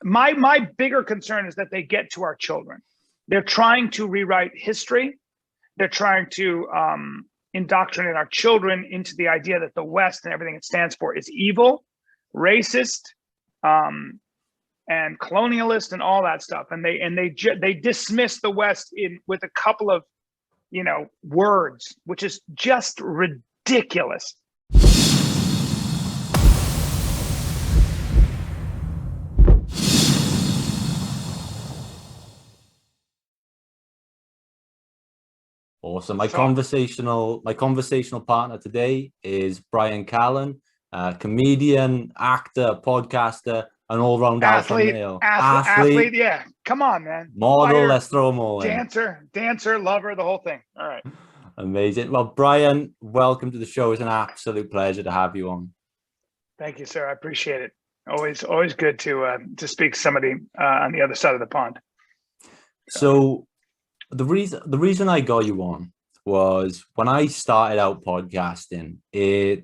my bigger concern is that they get to our children. They're trying to rewrite history. They're trying to indoctrinate our children into the idea that the West and everything it stands for is evil, racist, and colonialist, and all that stuff. And they dismiss the West with a couple of words, which is just ridiculous. Awesome. My conversational partner today is Bryan Callen, comedian, actor, podcaster, an all-round alpha male. Athlete, yeah. Come on, man. Model, fire, let's throw them all in. Dancer, lover, the whole thing. All right. Amazing. Well, Bryan, welcome to the show. It's an absolute pleasure to have you on. Thank you, sir. I appreciate it. Always good to speak to somebody on the other side of the pond. So the reason I got you on was when I started out podcasting, I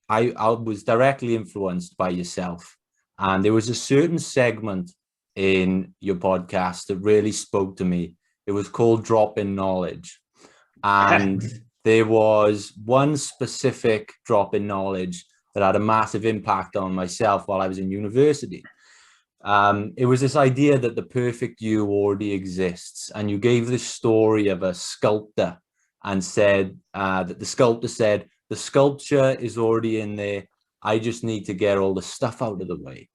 was directly influenced by yourself. And there was a certain segment in your podcast that really spoke to me. It was called Drop in Knowledge. And there was one specific drop in knowledge that had a massive impact on myself while I was in university. It was this idea that the perfect you already exists. And you gave this story of a sculptor and said that the sculptor said, the sculpture is already in there. I just need to get all the stuff out of the way.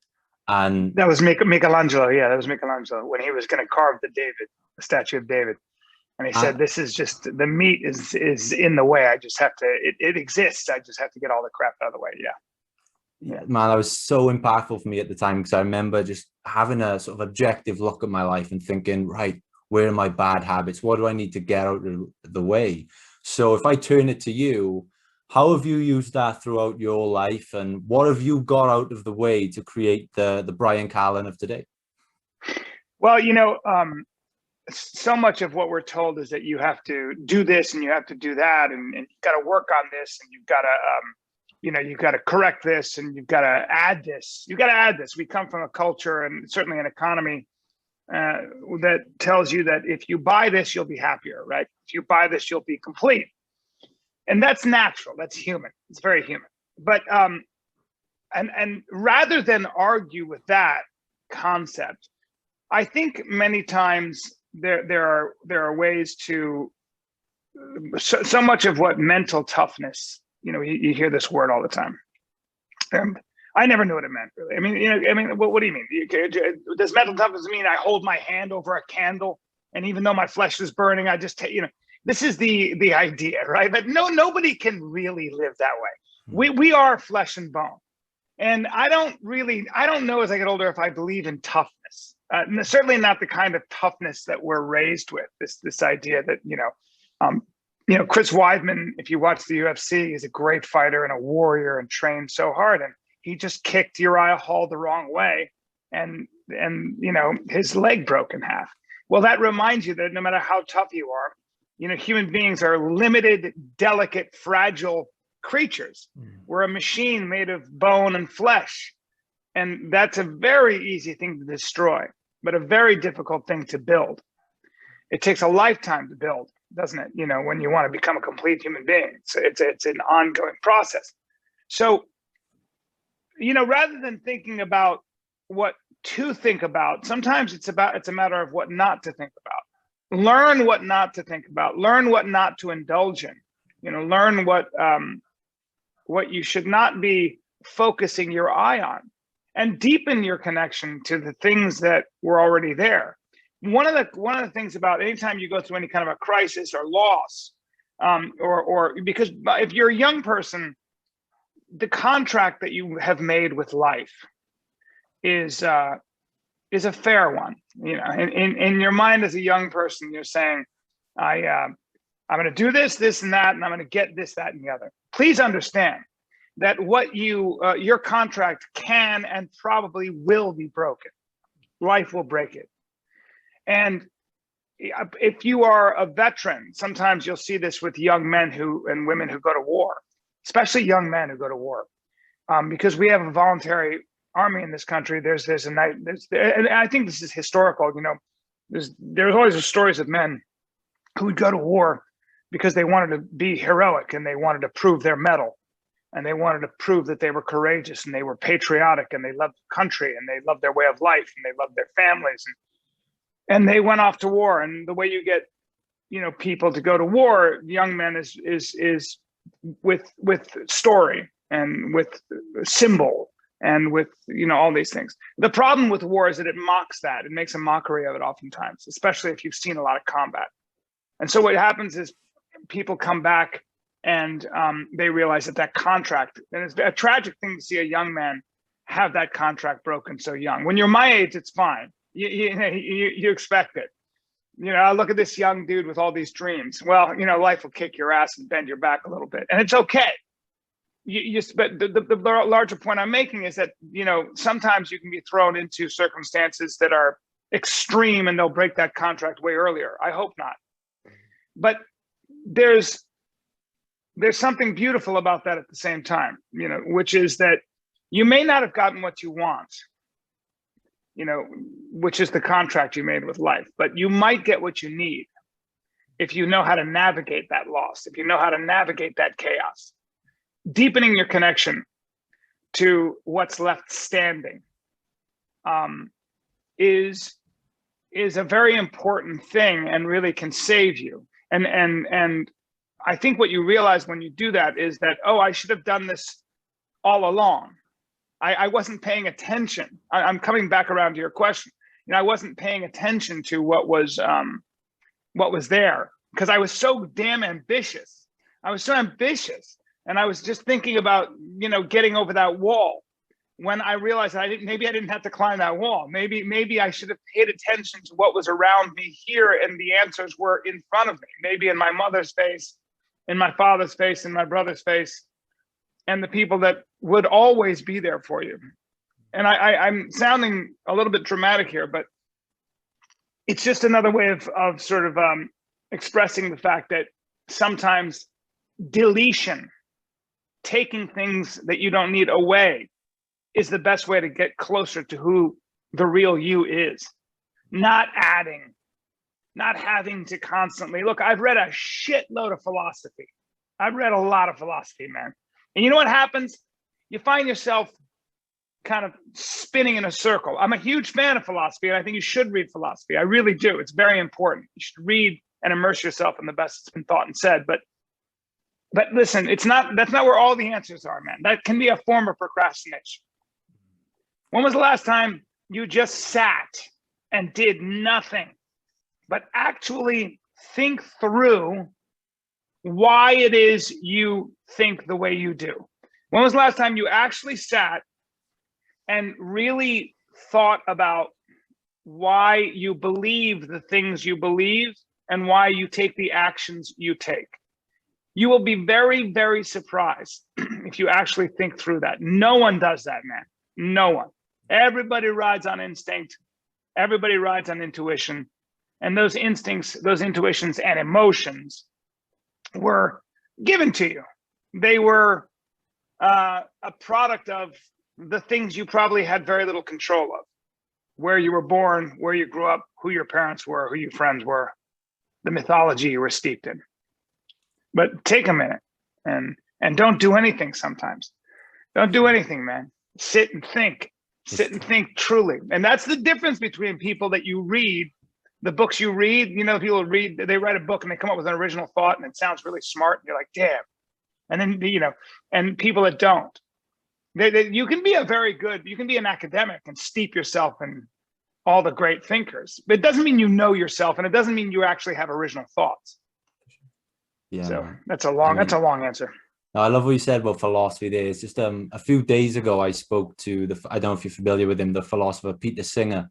And that was Michelangelo. Yeah, that was Michelangelo when he was going to carve the statue of David. And he said, this is just, the meat is in the way. I just have to, it exists. I just have to get all the crap out of the way. Yeah. Yeah, man, that was so impactful for me at the time, because I remember just having a sort of objective look at my life and thinking, right, where are my bad habits? What do I need to get out of the way? So if I turn it to you, how have you used that throughout your life, and what have you got out of the way to create the Bryan Callen of today? Well, so much of what we're told is that you have to do this and you have to do that, and you've got to work on this, and you've got to you've got to correct this, and you've got to add this. You've got to add this. We come from a culture and certainly an economy that tells you that if you buy this, you'll be happier, right? If you buy this, you'll be complete. And that's natural. That's human. It's very human. But and rather than argue with that concept, I think many times there are ways to so much of what mental toughness. You hear this word all the time. I never knew what it meant, really. I mean, what do you mean? Does mental toughness mean I hold my hand over a candle, and even though my flesh is burning, I just take, this is the idea, right? But nobody can really live that way. We are flesh and bone. And I don't know as I get older if I believe in toughness. Certainly not the kind of toughness that we're raised with. This idea that, Chris Weidman, if you watch the UFC, he's a great fighter and a warrior and trained so hard. And he just kicked Uriah Hall the wrong way. And his leg broke in half. Well, that reminds you that no matter how tough you are, human beings are limited, delicate, fragile creatures. We're a machine made of bone and flesh. And that's a very easy thing to destroy, but a very difficult thing to build. It takes a lifetime to build, doesn't it? When you want to become a complete human being, it's an ongoing process. So, rather than thinking about what to think about, sometimes it's a matter of what not to think about. Learn what not to think about. Learn what not to indulge in. Learn what you should not be focusing your eye on, and deepen your connection to the things that were already there. One of the things about anytime you go through any kind of a crisis or loss, or because if you're a young person, the contract that you have made with life is a fair one. In your mind as a young person, you're saying, I'm going to do this, and that, and I'm going to get this, that, and the other. Please understand that what your contract can and probably will be broken. Life will break it. And if you are a veteran, sometimes you'll see this with young men and women who go to war, especially young men who go to war, because we have a voluntary army in this country, and I think this is historical. You know, there's always stories of men who would go to war because they wanted to be heroic and they wanted to prove their mettle and they wanted to prove that they were courageous and they were patriotic and they loved the country and they loved their way of life and they loved their families, and they went off to war. And the way you get, you know, people to go to war, young men, is with story and with symbol and with, you know, all these things. The problem with war is that it mocks that. It makes a mockery of it oftentimes, especially if you've seen a lot of combat. And so what happens is people come back and they realize that contract, and it's a tragic thing to see a young man have that contract broken so young. When you're my age, it's fine. You expect it. You know, I look at this young dude with all these dreams. Well, you know, life will kick your ass and bend your back a little bit, and it's okay. But the larger point I'm making is that, you know, sometimes you can be thrown into circumstances that are extreme and they'll break that contract way earlier. I hope not. But there's something beautiful about that at the same time, you know, which is that you may not have gotten what you want, you know, which is the contract you made with life, but you might get what you need if you know how to navigate that loss, if you know how to navigate that chaos. Deepening your connection to what's left standing is a very important thing and really can save you. And I think what you realize when you do that is that, oh, I should have done this all along. I wasn't paying attention. I'm coming back around to your question. You know, I wasn't paying attention to what was there because I was so damn ambitious. I was so ambitious. And I was just thinking about, you know, getting over that wall when I realized that maybe I didn't have to climb that wall. Maybe I should have paid attention to what was around me here, and the answers were in front of me, maybe in my mother's face, in my father's face, in my brother's face, and the people that would always be there for you. And I'm sounding a little bit dramatic here, but it's just another way of sort of expressing the fact that sometimes deletion, taking things that you don't need away, is the best way to get closer to who the real you is. Not adding, not having to constantly look. I've read a shitload of philosophy. I've read a lot of philosophy, man. And you know what happens? You find yourself kind of spinning in a circle. I'm a huge fan of philosophy, and I think you should read philosophy. I really do. It's very important. You should read and immerse yourself in the best that's been thought and said. But listen, that's not where all the answers are, man. That can be a form of procrastination. When was the last time you just sat and did nothing but actually think through why it is you think the way you do? When was the last time you actually sat and really thought about why you believe the things you believe and why you take the actions you take? You will be very, very surprised if you actually think through that. No one does that, man. No one. Everybody rides on instinct. Everybody rides on intuition. And those instincts, those intuitions and emotions were given to you. They were a product of the things you probably had very little control of. Where you were born, where you grew up, who your parents were, who your friends were, the mythology you were steeped in. But take a minute and don't do anything sometimes. Don't do anything, man. Sit and think. Sit and think truly. And that's the difference between people that you read, the books you read. You know, people read, they write a book and they come up with an original thought and it sounds really smart. And you're like, damn. And then, you know, and people that don't. You can be you can be an academic and steep yourself in all the great thinkers. But it doesn't mean you know yourself, and it doesn't mean you actually have original thoughts. Yeah. So that's a long answer. I love what you said about philosophy there. It's just a few days ago I spoke to I don't know if you're familiar with him, the philosopher Peter Singer,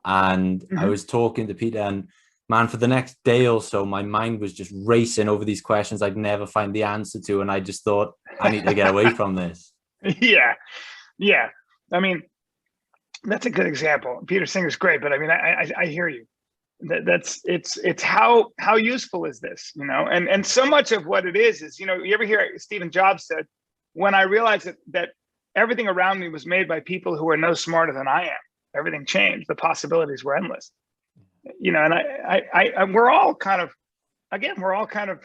and I was talking to Peter, and man, for the next day or so, my mind was just racing over these questions I'd never find the answer to, and I just thought, I need to get away from this. Yeah. I mean, that's a good example. Peter Singer's great, but I mean, I hear you. It's how useful is this, you know? And so much of what it is, you know, you ever hear Stephen Jobs said, when I realized that everything around me was made by people who are no smarter than I am. Everything changed. The possibilities were endless. You know, and we're all kind of, again, we're all kind of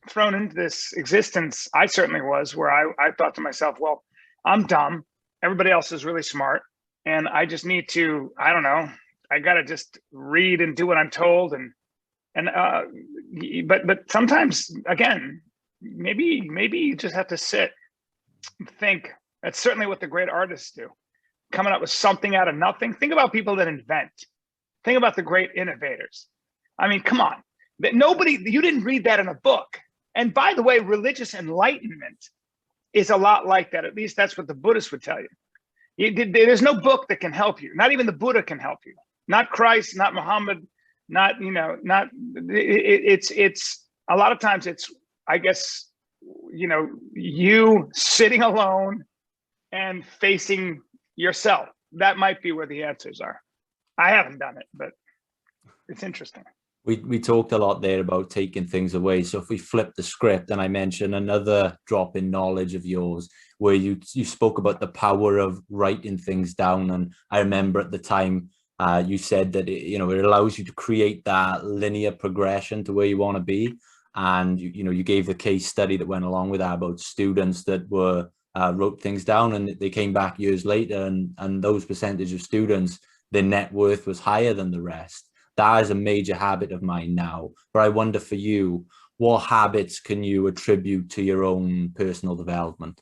thrown into this existence. I certainly was, where I thought to myself, well, I'm dumb. Everybody else is really smart. And I just need to, I don't know, I got to just read and do what I'm told. But sometimes, again, maybe you just have to sit and think. That's certainly what the great artists do. Coming up with something out of nothing. Think about people that invent. Think about the great innovators. I mean, come on. You didn't read that in a book. And by the way, religious enlightenment is a lot like that. At least that's what the Buddhists would tell you. There's no book that can help you. Not even the Buddha can help you. Not Christ, not Muhammad, not, you know, not, it's a lot of times it's, I guess, you know, you sitting alone and facing yourself. That might be where the answers are. I haven't done it, but it's interesting. We talked a lot there about taking things away. So if we flip the script, and I mentioned another drop in knowledge of yours, where you spoke about the power of writing things down. And I remember at the time you said that it allows you to create that linear progression to where you want to be. And you gave the case study that went along with that about students that were wrote things down, and they came back years later, and those percentage of students, their net worth was higher than the rest. That is a major habit of mine now. But I wonder for you, what habits can you attribute to your own personal development?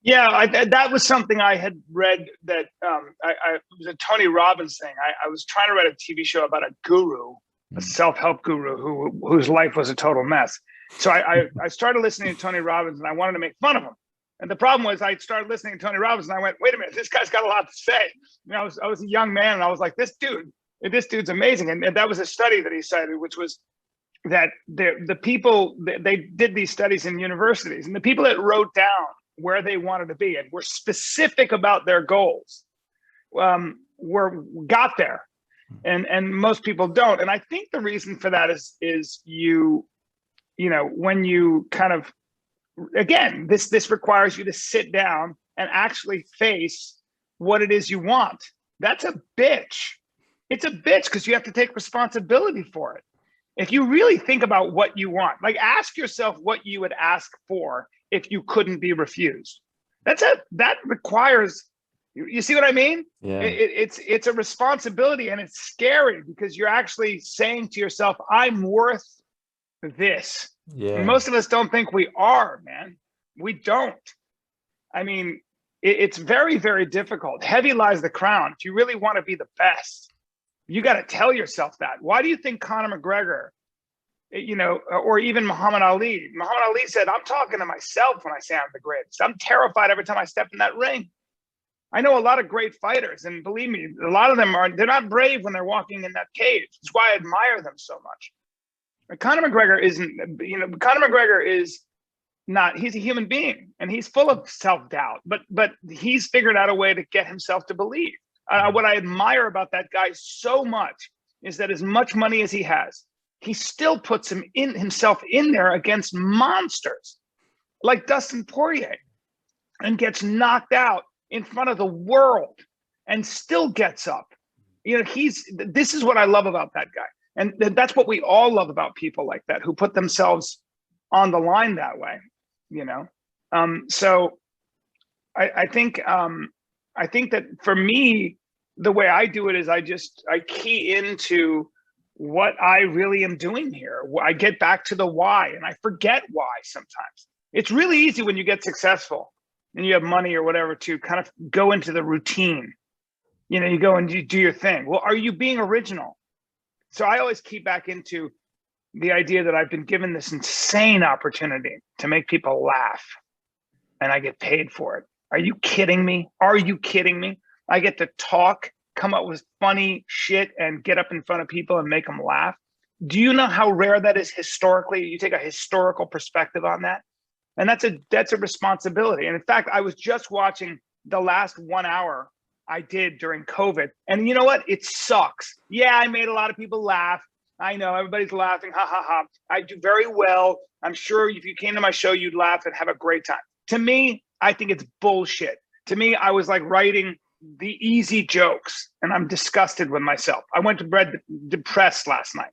Yeah, that was something I had read that it was a Tony Robbins thing. I was trying to write a TV show about a guru, a self-help guru whose life was a total mess. So I started listening to Tony Robbins, and I wanted to make fun of him. And the problem was, I started listening to Tony Robbins, and I went, wait a minute, this guy's got a lot to say. You know, I was a young man, and I was like, this dude's amazing. And that was a study that he cited, which was that the people, they did these studies in universities, and the people that wrote down where they wanted to be and were specific about their goals got there. And most people don't. And I think the reason for that is you know, when you kind of, again, this requires you to sit down and actually face what it is you want. That's a bitch. It's a bitch because you have to take responsibility for it. If you really think about what you want, like ask yourself what you would ask for if you couldn't be refused. That requires, you see what I mean? Yeah. It's a responsibility, and it's scary because you're actually saying to yourself, I'm worth this. Yeah. And most of us don't think we are, man. We don't. I mean, it's very, very difficult. Heavy lies the crown. If you really want to be the best, you got to tell yourself that. Why do you think Conor McGregor, you know, or even Muhammad Ali said, I'm talking to myself when I say I'm the greatest. I'm terrified every time I step in that ring. I know a lot of great fighters, and believe me, a lot of them they're not brave when they're walking in that cage. That's why I admire them so much. But Conor McGregor is not, he's a human being, and he's full of self-doubt, but he's figured out a way to get himself to believe. What I admire about that guy so much is that as much money as he has, he still puts himself in there against monsters like Dustin Poirier, and gets knocked out in front of the world and still gets up. You know, this is what I love about that guy. And that's what we all love about people like that, who put themselves on the line that way, you know? So I think that for me, the way I do it is I key into what I really am doing here. I get back to the why, and I forget why sometimes. It's really easy when you get successful and you have money or whatever to kind of go into the routine. You know, you go and you do your thing. Well, are you being original? So I always keep back into the idea that I've been given this insane opportunity to make people laugh, and I get paid for it. Are you kidding me? Are you kidding me? I get to talk, come up with funny shit, and get up in front of people and make them laugh. Do you know how rare that is historically? You take a historical perspective on that, and that's a responsibility. And in fact, I was just watching the last 1 hour I did during COVID, and you know what? It sucks. Yeah, I made a lot of people laugh. I know everybody's laughing. Ha ha ha. I do very well. I'm sure if you came to my show, you'd laugh and have a great time. To me, I think it's bullshit. To me, I was like writing the easy jokes, and I'm disgusted with myself. I went to bed depressed last night.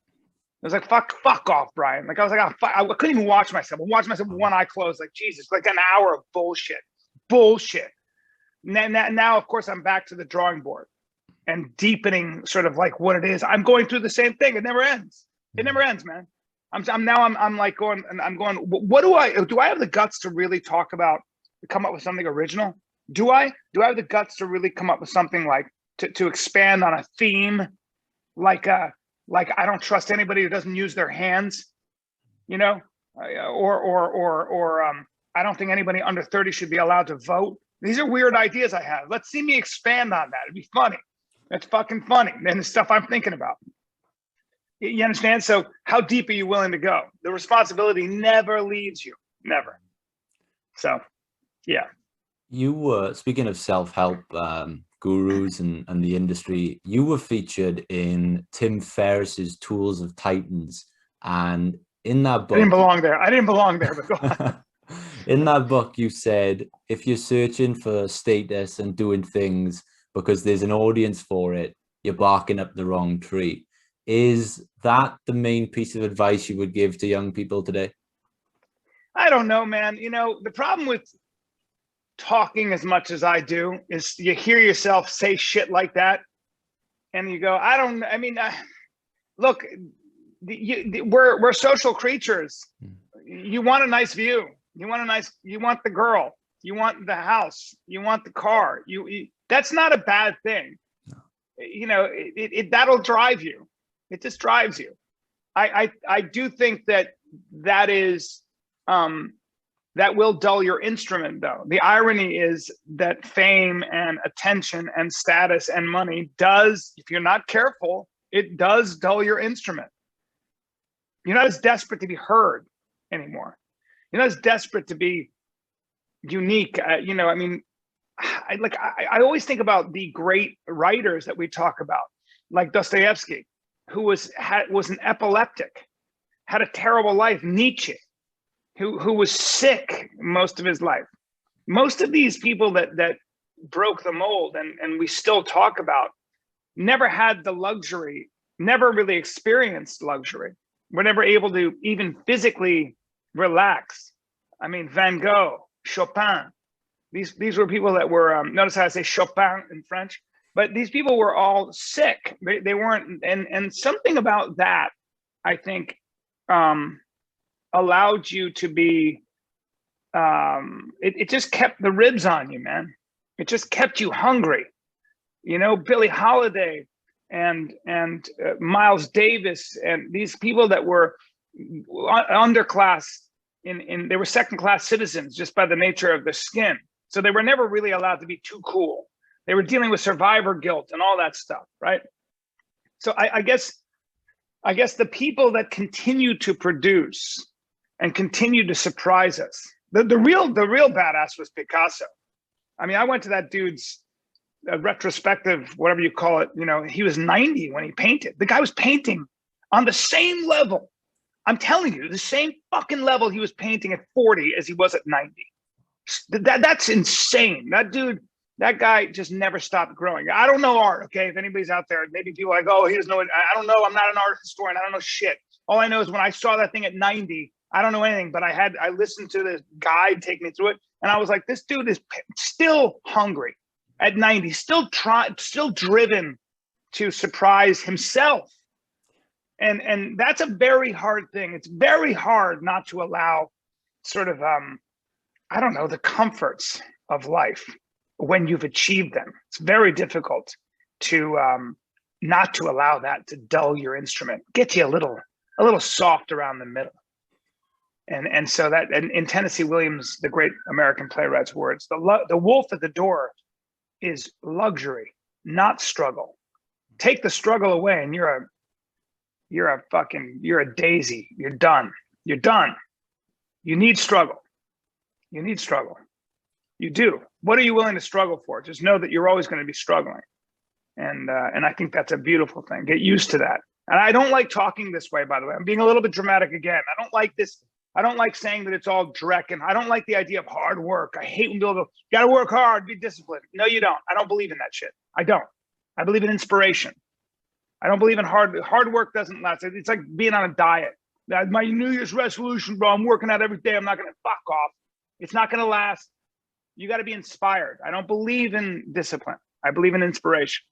I was like, fuck off, Bryan. Like, I was like, oh, fuck. I couldn't even watch myself. I watched myself with one eye closed. Like, Jesus, like an hour of bullshit. Now, of course, I'm back to the drawing board and deepening sort of like what it is. I'm going through the same thing. It never ends. It never ends, man. I'm like going, and I'm going, what do I have the guts to really talk about, to come up with something original? Do I have the guts to really come up with something like to expand on a theme, like I don't trust anybody who doesn't use their hands, you know, or I don't think anybody under 30 should be allowed to vote. These are weird ideas I have. Let's see me expand on that. It'd be funny. That's fucking funny. And the stuff I'm thinking about. You understand? So how deep are you willing to go? The responsibility never leaves you. Never. So, yeah. You were, speaking of self-help gurus and the industry, you were featured in Tim Ferriss's Tools of Titans. And in that book... I didn't belong there, but go on. In that book, you said, if you're searching for status and doing things because there's an audience for it, you're barking up the wrong tree. Is that the main piece of advice you would give to young people today? I don't know, man. You know, the problem with talking as much as I do is you hear yourself say shit like that and you go, look, we're social creatures. You want a nice view. You want the girl, you want the house, you want the car. That's not a bad thing. No. You know, that'll drive you. It just drives you. I do think that is, that will dull your instrument, though. The irony is that fame and attention and status and money does, if you're not careful, it does dull your instrument. You're not as desperate to be heard anymore. You're not as desperate to be unique. You know, I mean, I always think about the great writers that we talk about, like Dostoevsky, who was an epileptic, had a terrible life. Nietzsche, who was sick most of his life. Most of these people that broke the mold and we still talk about never had the luxury, never really experienced luxury. We're never able to even physically relax. I mean, Van Gogh, Chopin, these were people that were, notice how I say Chopin in French, but these people were all sick. They weren't, and something about that, I think, allowed you to be, it just kept the ribs on you, man. It just kept you hungry. You know, Billie Holiday and Miles Davis and these people that were underclass, they were second-class citizens just by the nature of their skin. So they were never really allowed to be too cool. They were dealing with survivor guilt and all that stuff, right? So I guess the people that continue to produce and continue to surprise us, the real badass was Picasso. I mean, I went to that dude's retrospective, whatever you call it. You know, he was 90 when he painted. The guy was painting on the same level. I'm telling you, the same fucking level he was painting at 40 as he was at 90. That's insane. That guy just never stopped growing. I don't know art, okay? If anybody's out there, maybe people are like, oh, he doesn't know it. I don't know. I'm not an art historian. I don't know shit. All I know is when I saw that thing at 90, I don't know anything, but I listened to this guide take me through it. And I was like, this dude is still hungry at 90, still driven to surprise himself. And that's a very hard thing. It's very hard not to allow sort of, I don't know, the comforts of life when you've achieved them. It's very difficult to not to allow that to dull your instrument, get you a little soft around the middle. And so that, and in Tennessee Williams, the great American playwright's words, the wolf at the door is luxury, not struggle. Take the struggle away and you're a daisy. You're done. You're done. You need struggle. You need struggle. You do. What are you willing to struggle for? Just know that you're always going to be struggling. And I think that's a beautiful thing. Get used to that. And I don't like talking this way, by the way. I'm being a little bit dramatic again. I don't like this I don't like saying that it's all direct, and I don't like the idea of hard work. I hate when people go, you gotta work hard, be disciplined. No, you don't. I don't believe in that shit. I don't. I believe in inspiration. I don't believe in hard work doesn't last. It's like being on a diet. My New Year's resolution, bro, I'm working out every day. I'm not gonna fuck off. It's not gonna last. You got to be inspired. I don't believe in discipline. I believe in inspiration.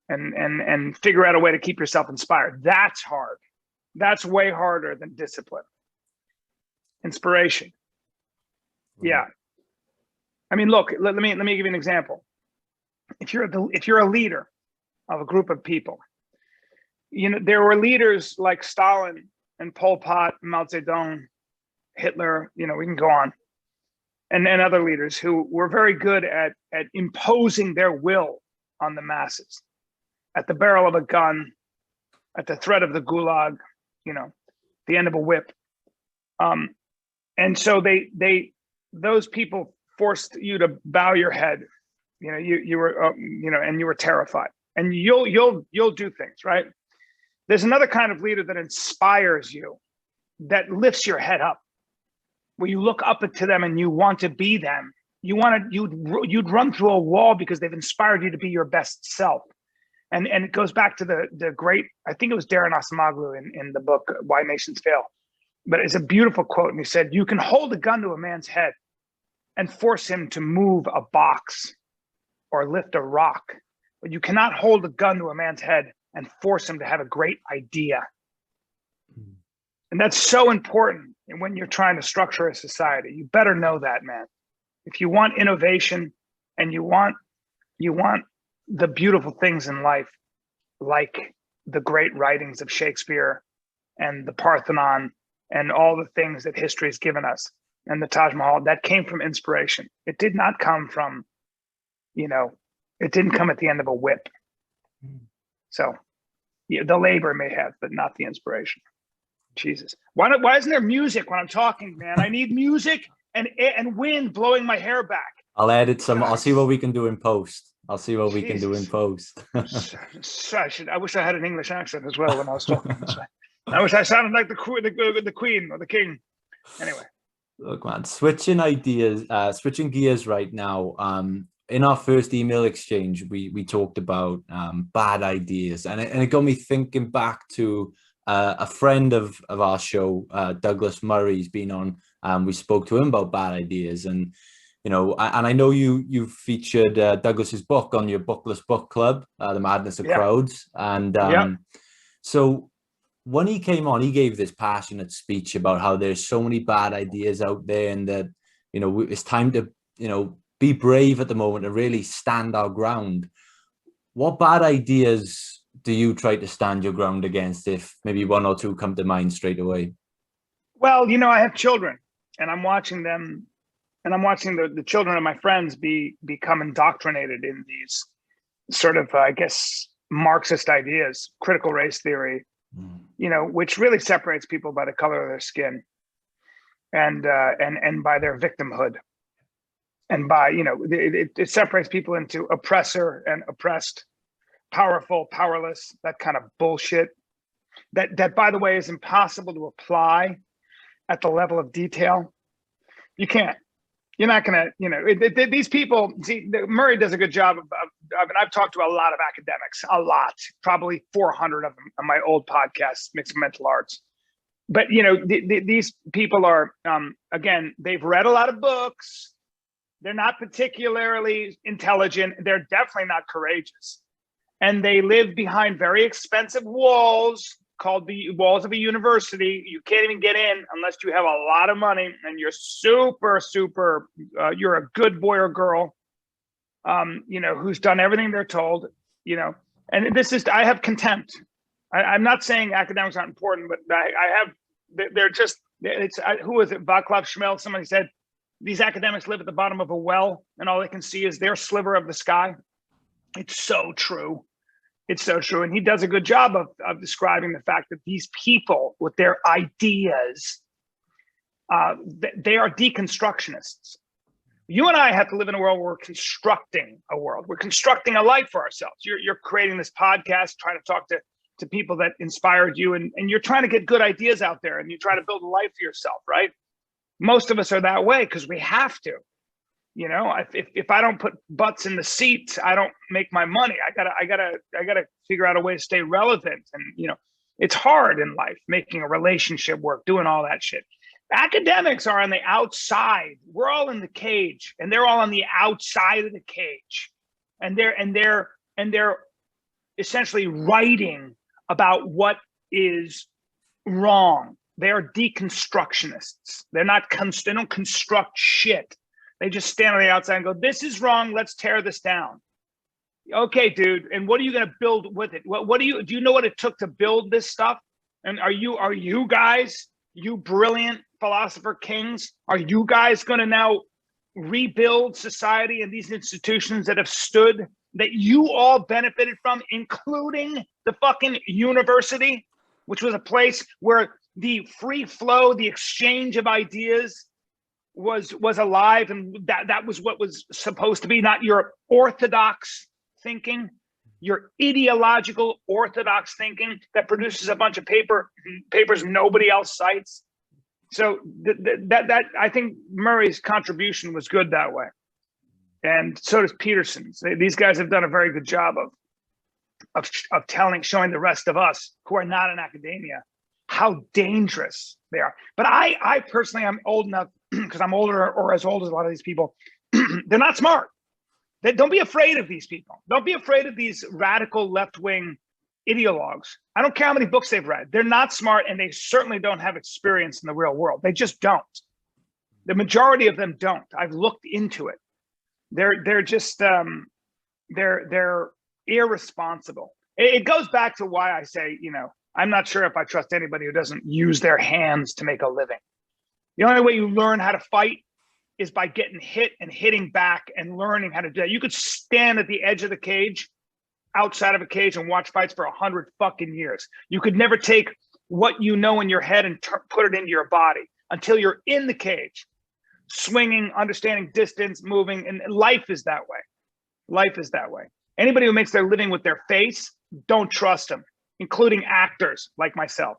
And figure out a way to keep yourself inspired. That's hard. That's way harder than discipline. Inspiration. Yeah. I mean, look, let me give you an example. If you're a leader of a group of people, you know, there were leaders like Stalin and Pol Pot, Mao Zedong, Hitler, you know, we can go on, and other leaders who were very good at imposing their will on the masses, at the barrel of a gun, at the threat of the gulag, you know, the end of a whip. And so those people forced you to bow your head. You know, you were, you know, and you were terrified, and you'll do things, right? There's another kind of leader that inspires you, that lifts your head up, where you look up to them and you want to be them. You'd run through a wall because they've inspired you to be your best self. And it goes back to the great, I think it was Darren Asimoglu in the book Why Nations Fail, but it's a beautiful quote. And he said, you can hold a gun to a man's head and force him to move a box or lift a rock, but you cannot hold a gun to a man's head and force him to have a great idea. And that's so important when you're trying to structure a society. You better know that, man. If you want innovation and you want the beautiful things in life, like the great writings of Shakespeare and the Parthenon and all the things that history has given us, and the Taj Mahal, that came from inspiration. It did not come from, you know, it didn't come at the end of a whip. So yeah, the labor may have, but not the inspiration. Jesus. Why isn't there music when I'm talking, man? I need music and wind blowing my hair back. I'll edit some. I'll see what we can do in post. I wish I had an English accent as well when I was talking this way. I wish I sounded like the queen or the king. Anyway. Look, man, switching gears right now. In our first email exchange, we talked about bad ideas, and it got me thinking back to a friend of our show, Douglas Murray's been on. We spoke to him about bad ideas, and you know, and I know you featured Douglas's book on your Bookless Book Club, The Madness of Crowds, and so when he came on, he gave this passionate speech about how there's so many bad ideas out there, and that, you know, it's time to, you know, be brave at the moment and really stand our ground. What bad ideas do you try to stand your ground against, if maybe one or two come to mind straight away? Well, you know, I have children, and I'm watching them, and I'm watching the children of my friends become indoctrinated in these sort of, I guess, Marxist ideas, critical race theory, you know, which really separates people by the color of their skin, and by their victimhood, and by, you know, it separates people into oppressor and oppressed, powerful, powerless, that kind of bullshit. That by the way is impossible to apply at the level of detail. You can't. You're not gonna, you know, these people. See, Murray does a good job of. I mean, I've talked to a lot of academics, a lot, probably 400 of them on my old podcast, Mixed Mental Arts. But you know, these people are, again, they've read a lot of books. They're not particularly intelligent. They're definitely not courageous, and they live behind very expensive walls called the walls of a university. You can't even get in unless you have a lot of money and you're super, you're a good boy or girl, you know, who's done everything they're told, you know. And this is, I have contempt. I'm not saying academics aren't important, but they're just, who was it? Václav Šmel, somebody said, these academics live at the bottom of a well and all they can see is their sliver of the sky. It's so true. It's so true. And he does a good job of describing the fact that these people with their ideas, they are deconstructionists. You and I have to live in a world where we're constructing a world. We're constructing a life for ourselves. You're creating this podcast, trying to talk to to people that inspired you, and you're trying to get good ideas out there, and you try to build a life for yourself, right? Most of us are that way because we have to. You know, if I don't put butts in the seats, I don't make my money. I gotta figure out a way to stay relevant. And, you know, it's hard in life, making a relationship work, doing all that shit. Academics are on the outside. We're all in the cage, and they're all on the outside of the cage. And they're essentially writing about what is wrong. They are deconstructionists. They don't construct shit. They just stand on the outside and go, this is wrong, let's tear this down. Okay, dude, and what are you gonna build with it? Do you know what it took to build this stuff? And are you guys, you brilliant philosopher kings, are you guys gonna now rebuild society and these institutions that have stood, that you all benefited from, including the fucking university, which was a place where the free flow, the exchange of ideas was alive, and that was what was supposed to be, not your orthodox thinking, your ideological orthodox thinking that produces a bunch of papers nobody else cites. So that I think Murray's contribution was good that way, and so does Peterson's. These guys have done a very good job of showing the rest of us who are not in academia how dangerous they are. But I personally, I'm old enough, because I'm older or as old as a lot of these people, they're not smart. Don't be afraid of these people. Don't be afraid of these radical left-wing ideologues. I don't care how many books they've read. They're not smart, and they certainly don't have experience in the real world. They just don't. The majority of them don't. I've looked into it. They're just they're irresponsible. It goes back to why I say, you know, I'm not sure if I trust anybody who doesn't use their hands to make a living. The only way you learn how to fight is by getting hit and hitting back and learning how to do that. You could stand at the edge of the cage, outside of a cage, and watch fights for 100 fucking years. You could never take what you know in your head and put it into your body until you're in the cage, swinging, understanding distance, moving, and life is that way. Life is that way. Anybody who makes their living with their face, don't trust them, including actors like myself.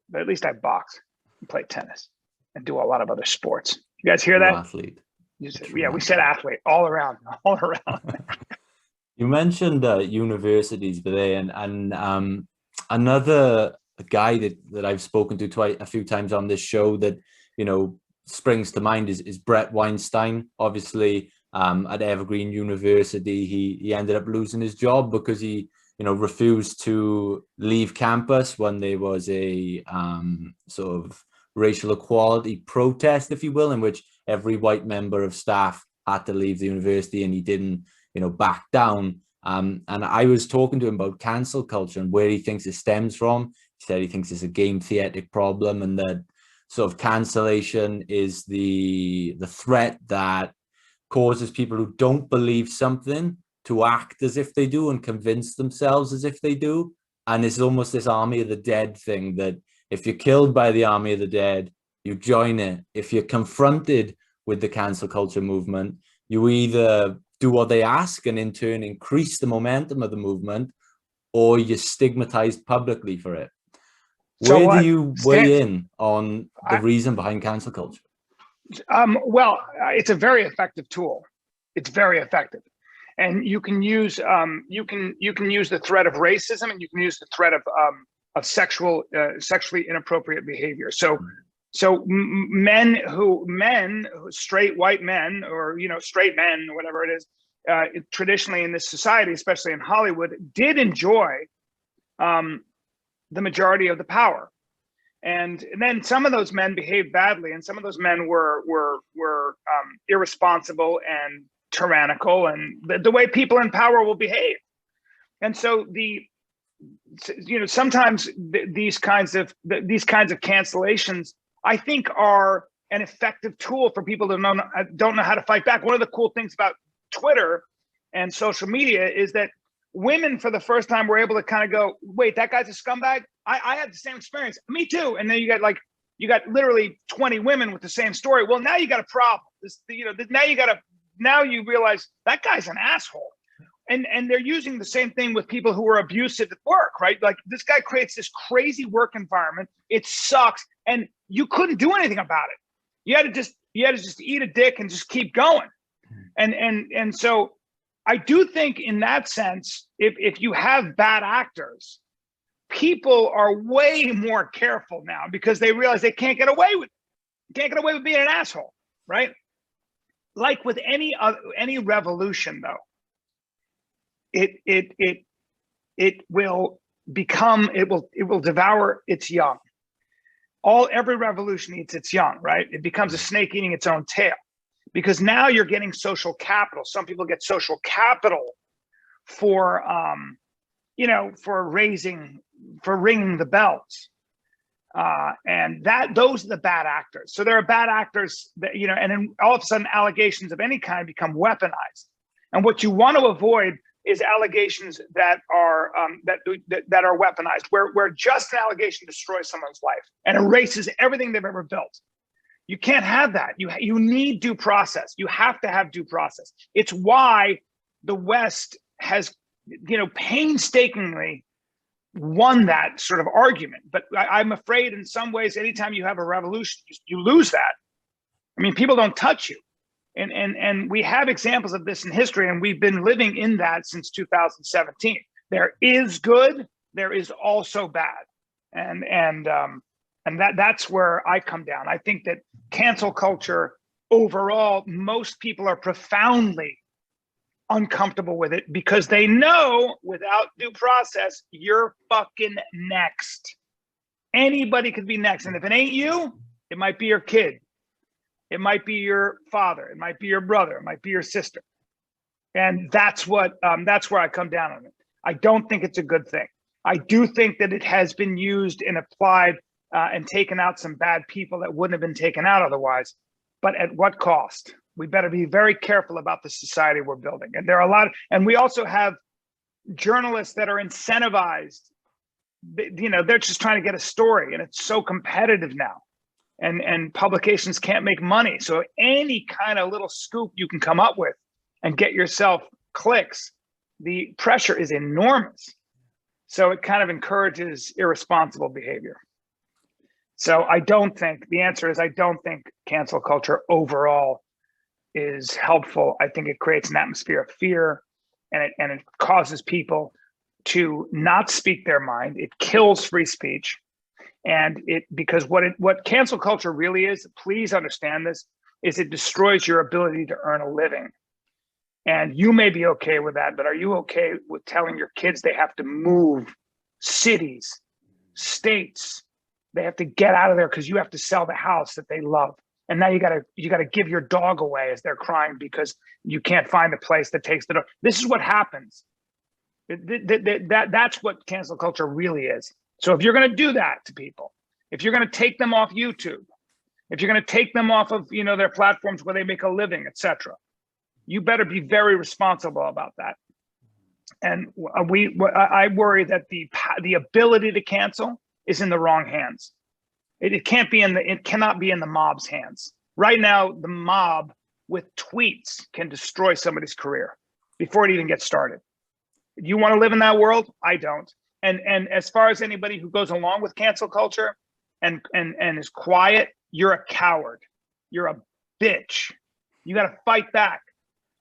But at least I box and play tennis and do a lot of other sports. You guys hear that? Athlete. Yeah, we said athlete all around. You mentioned universities today, and another guy that I've spoken to a few times on this show that, you know, springs to mind is Brett Weinstein. Obviously, at Evergreen University, he ended up losing his job because he, you know, refused to leave campus when there was a sort of racial equality protest, if you will, in which every white member of staff had to leave the university, and he didn't, you know, back down. And I was talking to him about cancel culture and where he thinks it stems from. He said he thinks it's a game theoretic problem, and that sort of cancellation is the threat that causes people who don't believe something to act as if they do and convince themselves as if they do. And it's almost this army of the dead thing, that if you're killed by the army of the dead, you join it. If you're confronted with the cancel culture movement, you either do what they ask and in turn increase the momentum of the movement, or you're stigmatized publicly for it. So where do you weigh in on the reason behind cancel culture? Well, it's a very effective tool. It's very effective. And you can use you can use the threat of racism, and you can use the threat of sexually inappropriate behavior. So straight white men, or, you know, straight men, or whatever it is, traditionally in this society, especially in Hollywood, did enjoy the majority of the power. And then some of those men behaved badly, and some of those men were irresponsible and tyrannical, and the way people in power will behave. And so sometimes these kinds of cancellations, I think, are an effective tool for people that don't know how to fight back. One of the cool things about Twitter and social media is that women, for the first time, were able to kind of go, wait, that guy's a scumbag? I had the same experience. Me too. And then you got literally 20 women with the same story. Well, now you got a problem. Now you realize that guy's an asshole. and they're using the same thing with people who are abusive at work, right? Like this guy creates this crazy work environment. It sucks, and you couldn't do anything about it. You had to just eat a dick and just keep going. And so I do think in that sense, if you have bad actors, people are way more careful now because they realize they can't get away with being an asshole, right? Like with any revolution, though, it will devour its young. Every revolution eats its young, right? It becomes a snake eating its own tail, because now you're getting social capital. Some people get social capital for ringing the bells. And those are the bad actors. So there are bad actors that, and then all of a sudden allegations of any kind become weaponized. And what you want to avoid is allegations that are weaponized, where just an allegation destroys someone's life and erases everything they've ever built. You can't have that. You need due process. You have to have due process. It's why the West has, painstakingly won that sort of argument. But I'm afraid in some ways, anytime you have a revolution, you lose that. I mean, people don't touch you. And we have examples of this in history, and we've been living in that since 2017. There is good, there is also bad. And that's where I come down. I think that cancel culture overall, most people are profoundly uncomfortable with it because they know without due process, you're fucking next. Anybody could be next. And if it ain't you, it might be your kid. It might be your father. It might be your brother. It might be your sister. And that's where I come down on it. I don't think it's a good thing. I do think that it has been used and applied and taken out some bad people that wouldn't have been taken out otherwise. But at what cost? We better be very careful about the society we're building. And there are and we also have journalists that are incentivized. They're just trying to get a story, and it's so competitive now. And publications can't make money. So any kind of little scoop you can come up with and get yourself clicks, the pressure is enormous. So it kind of encourages irresponsible behavior. So the answer is I don't think cancel culture overall is helpful. I think it creates an atmosphere of fear, and it causes people to not speak their mind. It kills free speech. And because what cancel culture really is, please understand this, is it destroys your ability to earn a living. And you may be okay with that, but are you okay with telling your kids they have to move cities, states? They have to get out of there because you have to sell the house that they love. And now you gotta give your dog away as they're crying because you can't find a place that takes the dog. This is what happens. That's what cancel culture really is. So if you're going to do that to people, if you're going to take them off YouTube, if you're going to take them off of their platforms where they make a living, etc., you better be very responsible about that. And I worry that the ability to cancel is in the wrong hands. It cannot be in the mob's hands. Right now, the mob with tweets can destroy somebody's career before it even gets started. Do you want to live in that world? I don't. And as far as anybody who goes along with cancel culture and is quiet, you're a coward. You're a bitch. You got to fight back.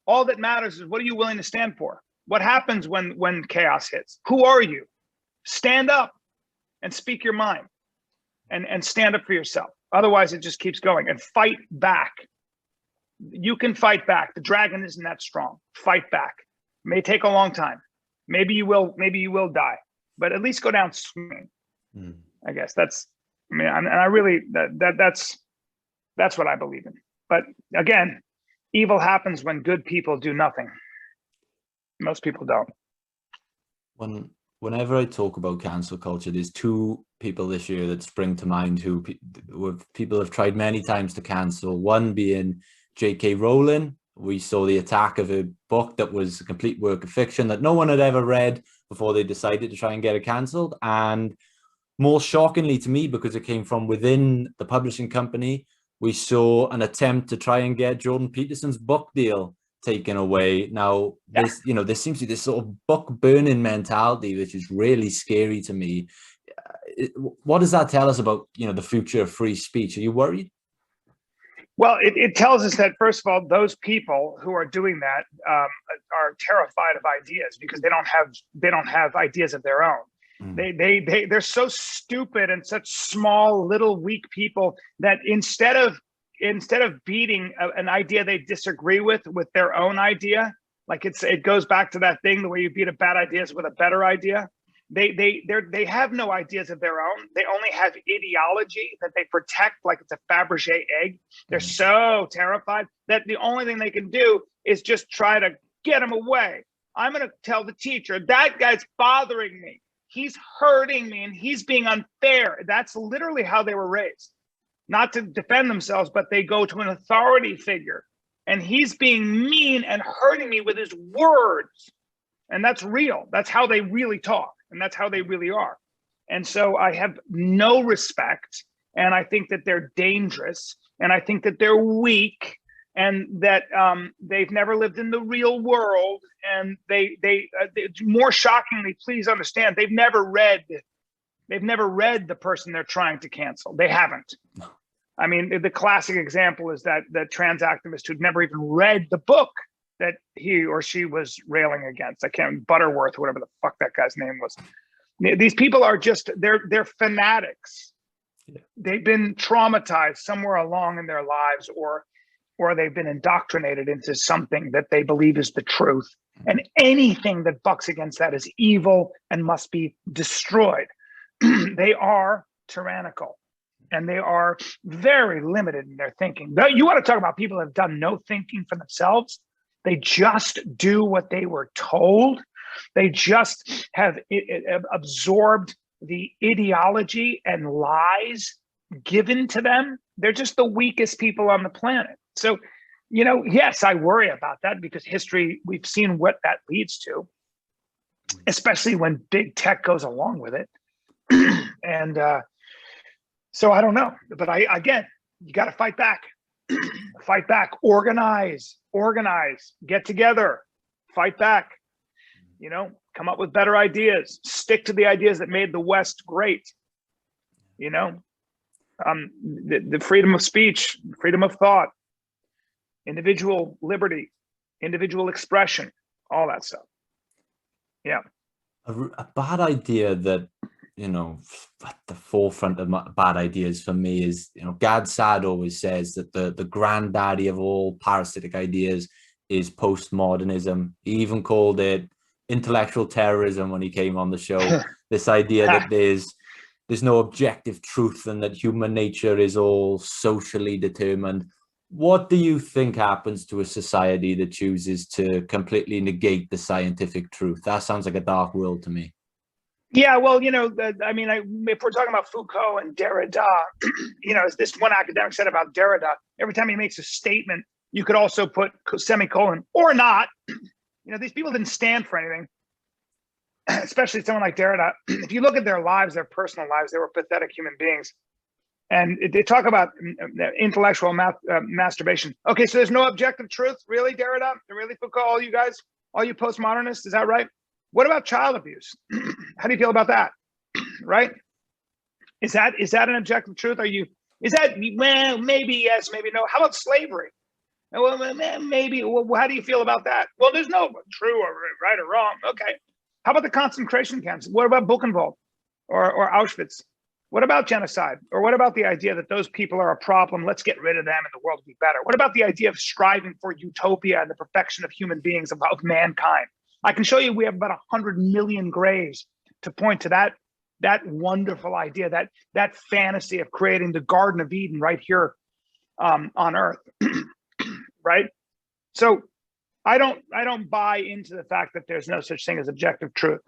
All that matters is, what are you willing to stand for? What happens when chaos hits? Who are you? Stand up and speak your mind and stand up for yourself. Otherwise, it just keeps going. And fight back. You can fight back. The dragon isn't that strong. Fight back. It may take a long time. Maybe you will die. But at least go down swinging. I guess that's what I believe in. But again, evil happens when good people do nothing. Most people don't. Whenever I talk about cancel culture, there's two people this year that spring to mind who people have tried many times to cancel. One being J.K. Rowling. We saw the attack of a book that was a complete work of fiction that no one had ever read before they decided to try and get it cancelled. And more shockingly to me, because it came from within the publishing company, we saw an attempt to try and get Jordan Peterson's book deal taken away. Now, this, there seems to be this sort of book burning mentality, which is really scary to me. What does that tell us about, the future of free speech? Are you worried? Well, it tells us that, first of all, those people who are doing that are terrified of ideas because they don't have ideas of their own. They're so stupid and such small, little, weak people that instead of beating an idea they disagree with their own idea, like it goes back to that thing, the way you beat a bad idea is with a better idea. They have no ideas of their own. They only have ideology that they protect like it's a Fabergé egg. They're so terrified that the only thing they can do is just try to get them away. I'm going to tell the teacher, that guy's bothering me. He's hurting me and he's being unfair. That's literally how they were raised. Not to defend themselves, but they go to an authority figure and he's being mean and hurting me with his words. And that's real. That's how they really talk. And that's how they really are. And so I have no respect. And I think that they're dangerous. And I think that they're weak. And that they've never lived in the real world. And they more shockingly, please understand, they've never read the person they're trying to cancel. They haven't. I mean, the classic example is that the trans activist who'd never even read the book that he or she was railing against. I can't, Butterworth, whatever the fuck that guy's name was. These people are just, they're fanatics. Yeah. They've been traumatized somewhere along in their lives, or they've been indoctrinated into something that they believe is the truth. And anything that bucks against that is evil and must be destroyed. They are tyrannical. And they are very limited in their thinking. You want to talk about people that have done no thinking for themselves? They just do what they were told. They just have absorbed the ideology and lies given to them. They're just the weakest people on the planet. So, yes, I worry about that because history, we've seen what that leads to, especially when big tech goes along with it. And so I don't know, but again, you got to fight back. Fight back, organize, get together, fight back, come up with better ideas, stick to the ideas that made the West great, the freedom of speech, freedom of thought, individual liberty, individual expression, all that stuff. Yeah. A bad idea that, at the forefront of bad ideas for me is, Gad Saad always says that the granddaddy of all parasitic ideas is postmodernism. He even called it intellectual terrorism when he came on the show. This idea that there's no objective truth and that human nature is all socially determined. What do you think happens to a society that chooses to completely negate the scientific truth? That sounds like a dark world to me. Yeah, well, if we're talking about Foucault and Derrida, as this one academic said about Derrida, every time he makes a statement, you could also put semicolon or not. These people didn't stand for anything, especially someone like Derrida. If you look at their lives, their personal lives, they were pathetic human beings. And they talk about intellectual masturbation. Okay, so there's no objective truth? Really, Derrida? Really, Foucault? All you guys? All you postmodernists? Is that right? What about child abuse? How do you feel about that? Right? Is that an objective truth? Well, maybe yes, maybe no. How about slavery? Well, maybe. Well, how do you feel about that? Well, there's no true or right or wrong. Okay. How about the concentration camps? What about Buchenwald or Auschwitz? What about genocide? Or what about the idea that those people are a problem? Let's get rid of them and the world will be better. What about the idea of striving for utopia and the perfection of human beings, of mankind? I can show you we have about 100 million graves to point to that wonderful idea, that fantasy of creating the Garden of Eden right here on Earth, right? So I don't buy into the fact that there's no such thing as objective truth.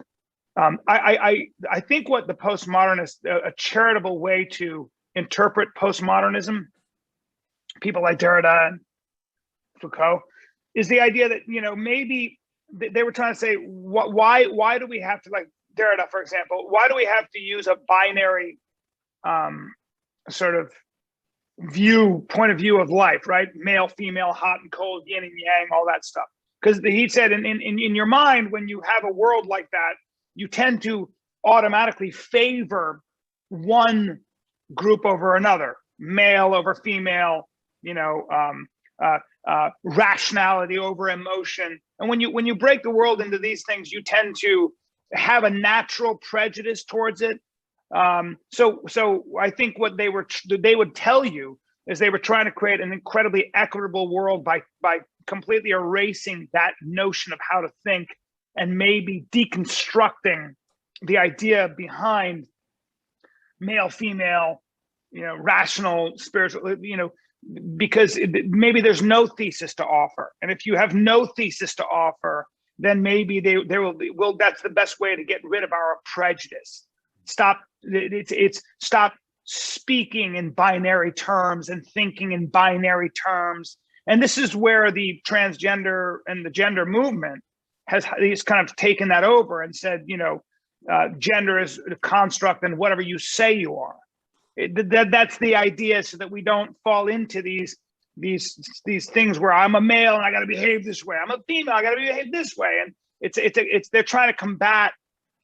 I think what the postmodernists, a charitable way to interpret postmodernism, people like Derrida and Foucault, is the idea that maybe they were trying to say, why do we have to, like Derrida, for example, why do we have to use a binary sort of point of view of life, right? Male, female, hot and cold, yin and yang, all that stuff. Because he said in your mind, when you have a world like that, you tend to automatically favor one group over another, male over female, rationality over emotion. And when you break the world into these things, you tend to have a natural prejudice towards it. So I think what they would tell you is they were trying to create an incredibly equitable world by completely erasing that notion of how to think and maybe deconstructing the idea behind male, female, rational, spiritual, because maybe there's no thesis to offer. And if you have no thesis to offer, then maybe there will be, that's the best way to get rid of our prejudice. Stop speaking in binary terms and thinking in binary terms. And this is where the transgender and the gender movement has kind of taken that over and said, gender is a construct and whatever you say you are. That's the idea, so that we don't fall into these things where I'm a male and I got to behave this way. I'm a female, I got to behave this way. And they're trying to combat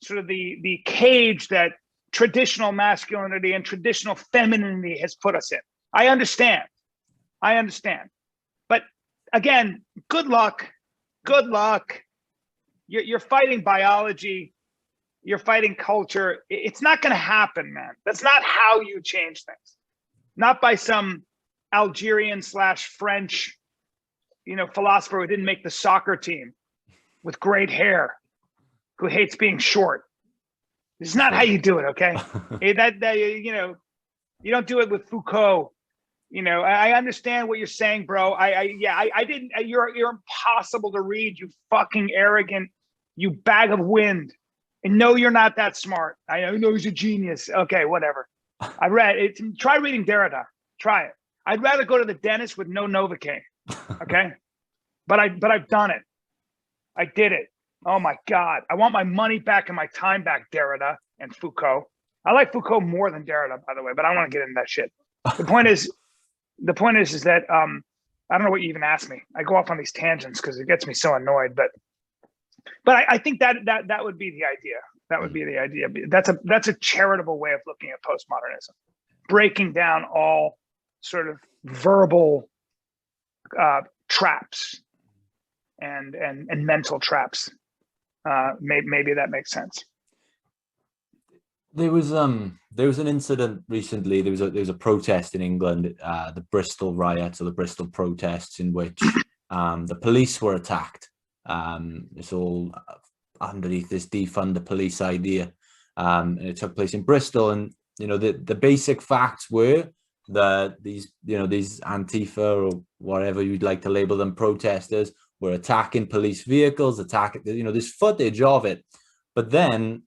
sort of the cage that traditional masculinity and traditional femininity has put us in. I understand. But again, good luck. You're fighting biology. You're fighting culture. It's not going to happen, man. That's not how you change things. Not by some Algerian/French, philosopher who didn't make the soccer team with great hair, who hates being short. This is not how you do it, okay? You don't do it with Foucault. I understand what you're saying, bro. I didn't. You're impossible to read. You fucking arrogant. You bag of wind. And no, you're not that smart. I know he's a genius. Okay, whatever. I read it. Try reading Derrida. Try it. I'd rather go to the dentist with no Novocaine. Okay, but I've done it. I did it. Oh my God. I want my money back and my time back, Derrida and Foucault. I like Foucault more than Derrida, by the way, but I don't want to get into that shit. The point is that I don't know what you even asked me. I go off on these tangents because it gets me so annoyed. But I think that would be the idea. That would be the idea. That's a charitable way of looking at postmodernism, breaking down all sort of verbal traps and mental traps. Maybe that makes sense. There was an incident recently. There was a protest in England, the Bristol riots or the Bristol protests, in which the police were attacked. It's all underneath this defund the police idea. And it took place in Bristol, and the basic facts were that these Antifa, or whatever you'd like to label them, protesters, were attacking police vehicles, there's footage of it. But then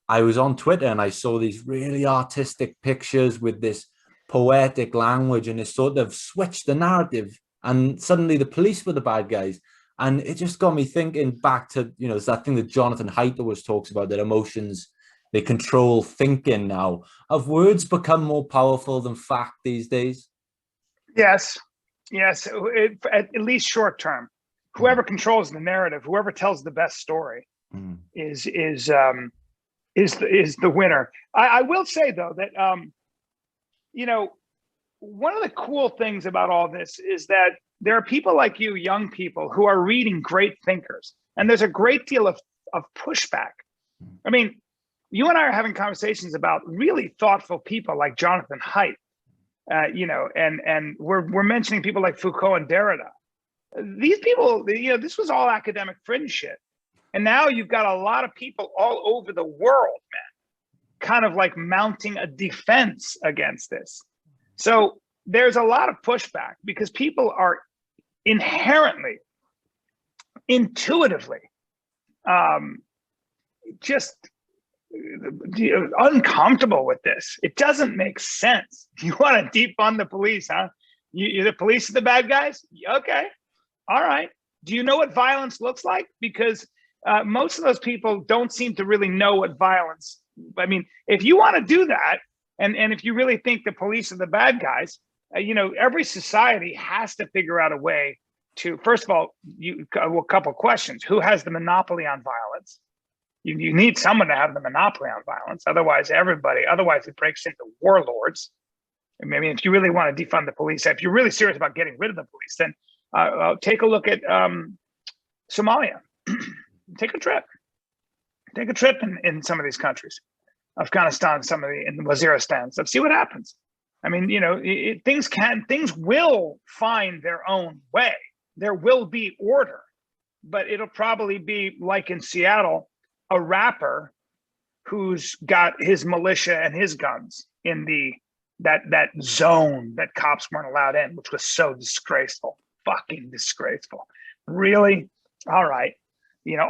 I was on Twitter and I saw these really artistic pictures with this poetic language, and it sort of switched the narrative, and suddenly the police were the bad guys. And it just got me thinking back to, it's that thing that Jonathan Haidt always talks about, that emotions, they control thinking now. Have words become more powerful than fact these days? Yes, at least short term. Whoever controls the narrative, whoever tells the best story is the winner. I will say though that one of the cool things about all this is that there are people like you, young people, who are reading great thinkers, and there's a great deal of pushback. I mean, you and I are having conversations about really thoughtful people like Jonathan Haidt, and we're mentioning people like Foucault and Derrida. These people, this was all academic fringe shit. And now you've got a lot of people all over the world, man, kind of like mounting a defense against this. So there's a lot of pushback because people are inherently, intuitively, just uncomfortable with this. It doesn't make sense. You want to defund the police, huh? The police are the bad guys? Okay. All right. Do you know what violence looks like? Because most of those people don't seem to really know what violence. I mean, if you want to do that, and if you really think the police are the bad guys, every society has to figure out a way to, first of all, a couple of questions. Who has the monopoly on violence? You need someone to have the monopoly on violence. Otherwise, it breaks into warlords. I mean, if you really want to defund the police, if you're really serious about getting rid of the police, then take a look at Somalia. Take a trip in some of these countries, Afghanistan, in the Waziristan stuff. See what happens. I mean, things will find their own way. There will be order, but it'll probably be like in Seattle, a rapper who's got his militia and his guns in that zone that cops weren't allowed in, which was so disgraceful, fucking disgraceful. Really? All right.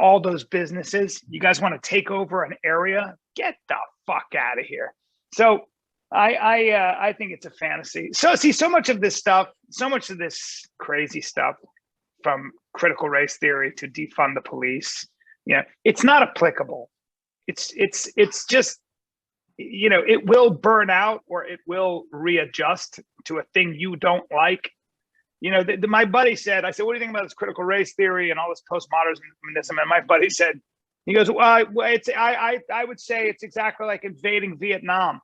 All those businesses, you guys want to take over an area? Get the fuck out of here. So I think it's a fantasy. So see, so much of this crazy stuff, from critical race theory to defund the police, it's not applicable. It's just, it will burn out or it will readjust to a thing you don't like. My buddy said, I said, what do you think about this critical race theory and all this postmodernism? And my buddy said, he goes, well, I would say it's exactly like invading Vietnam.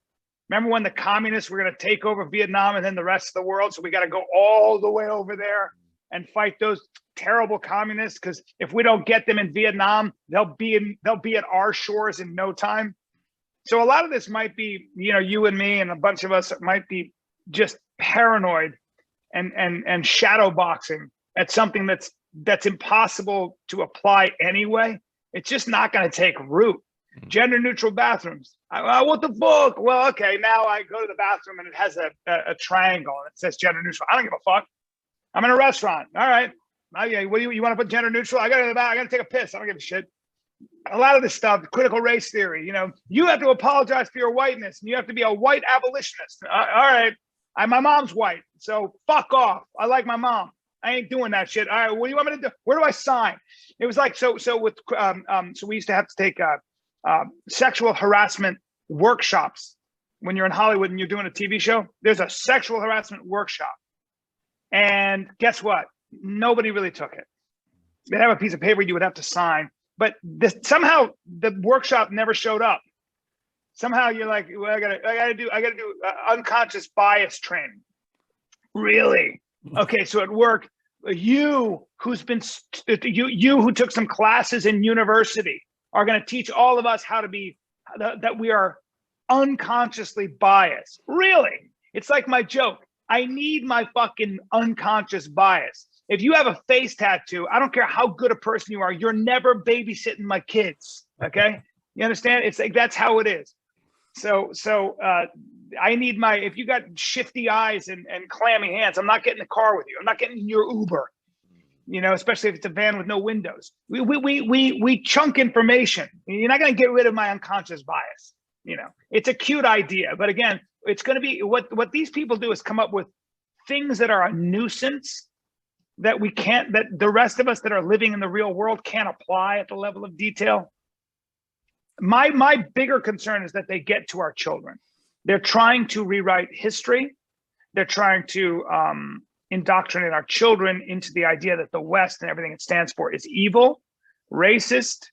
Remember when the communists were going to take over Vietnam and then the rest of the world? So we got to go all the way over there and fight those terrible communists, because if we don't get them in Vietnam, they'll be at our shores in no time. So a lot of this might be, you and me and a bunch of us might be just paranoid and shadow boxing at something that's impossible to apply anyway. It's just not going to take root. Gender neutral bathrooms. What the fuck? Well, okay, now I go to the bathroom and it has a triangle and it says gender neutral. I don't give a fuck. I'm in a restaurant. All right. Okay, what do you want to put gender neutral? I got to take a piss. I don't give a shit. A lot of this stuff, critical race theory, you have to apologize for your whiteness and you have to be a white abolitionist. All right. My mom's white, so fuck off. I like my mom. I ain't doing that shit. All right. What do you want me to do? Where do I sign? It was like, so we used to have to take sexual harassment workshops. When you're in Hollywood and you're doing a TV show, there's a sexual harassment workshop. And guess what? Nobody really took it. They'd have a piece of paper you would have to sign, but somehow the workshop never showed up. Somehow you're like, well, I gotta do unconscious bias training. Really? Okay, so at work, you who took some classes in university are going to teach all of us how to be that we are unconsciously biased. Really? It's like my joke. I need my fucking unconscious bias. If you have a face tattoo, I don't care how good a person you are, you're never babysitting my kids. Okay? You understand? It's like, that's how it is. So I need if you got shifty eyes and clammy hands, I'm not getting in the car with you. I'm not getting in your Uber, especially if it's a van with no windows. We chunk information. You're not going to get rid of my unconscious bias. It's a cute idea, but again, it's going to be what these people do is come up with things that are a nuisance that the rest of us that are living in the real world can't apply at the level of detail. My bigger concern is that they get to our children. They're trying to rewrite history. They're trying to indoctrinate our children into the idea that the West and everything it stands for is evil, racist,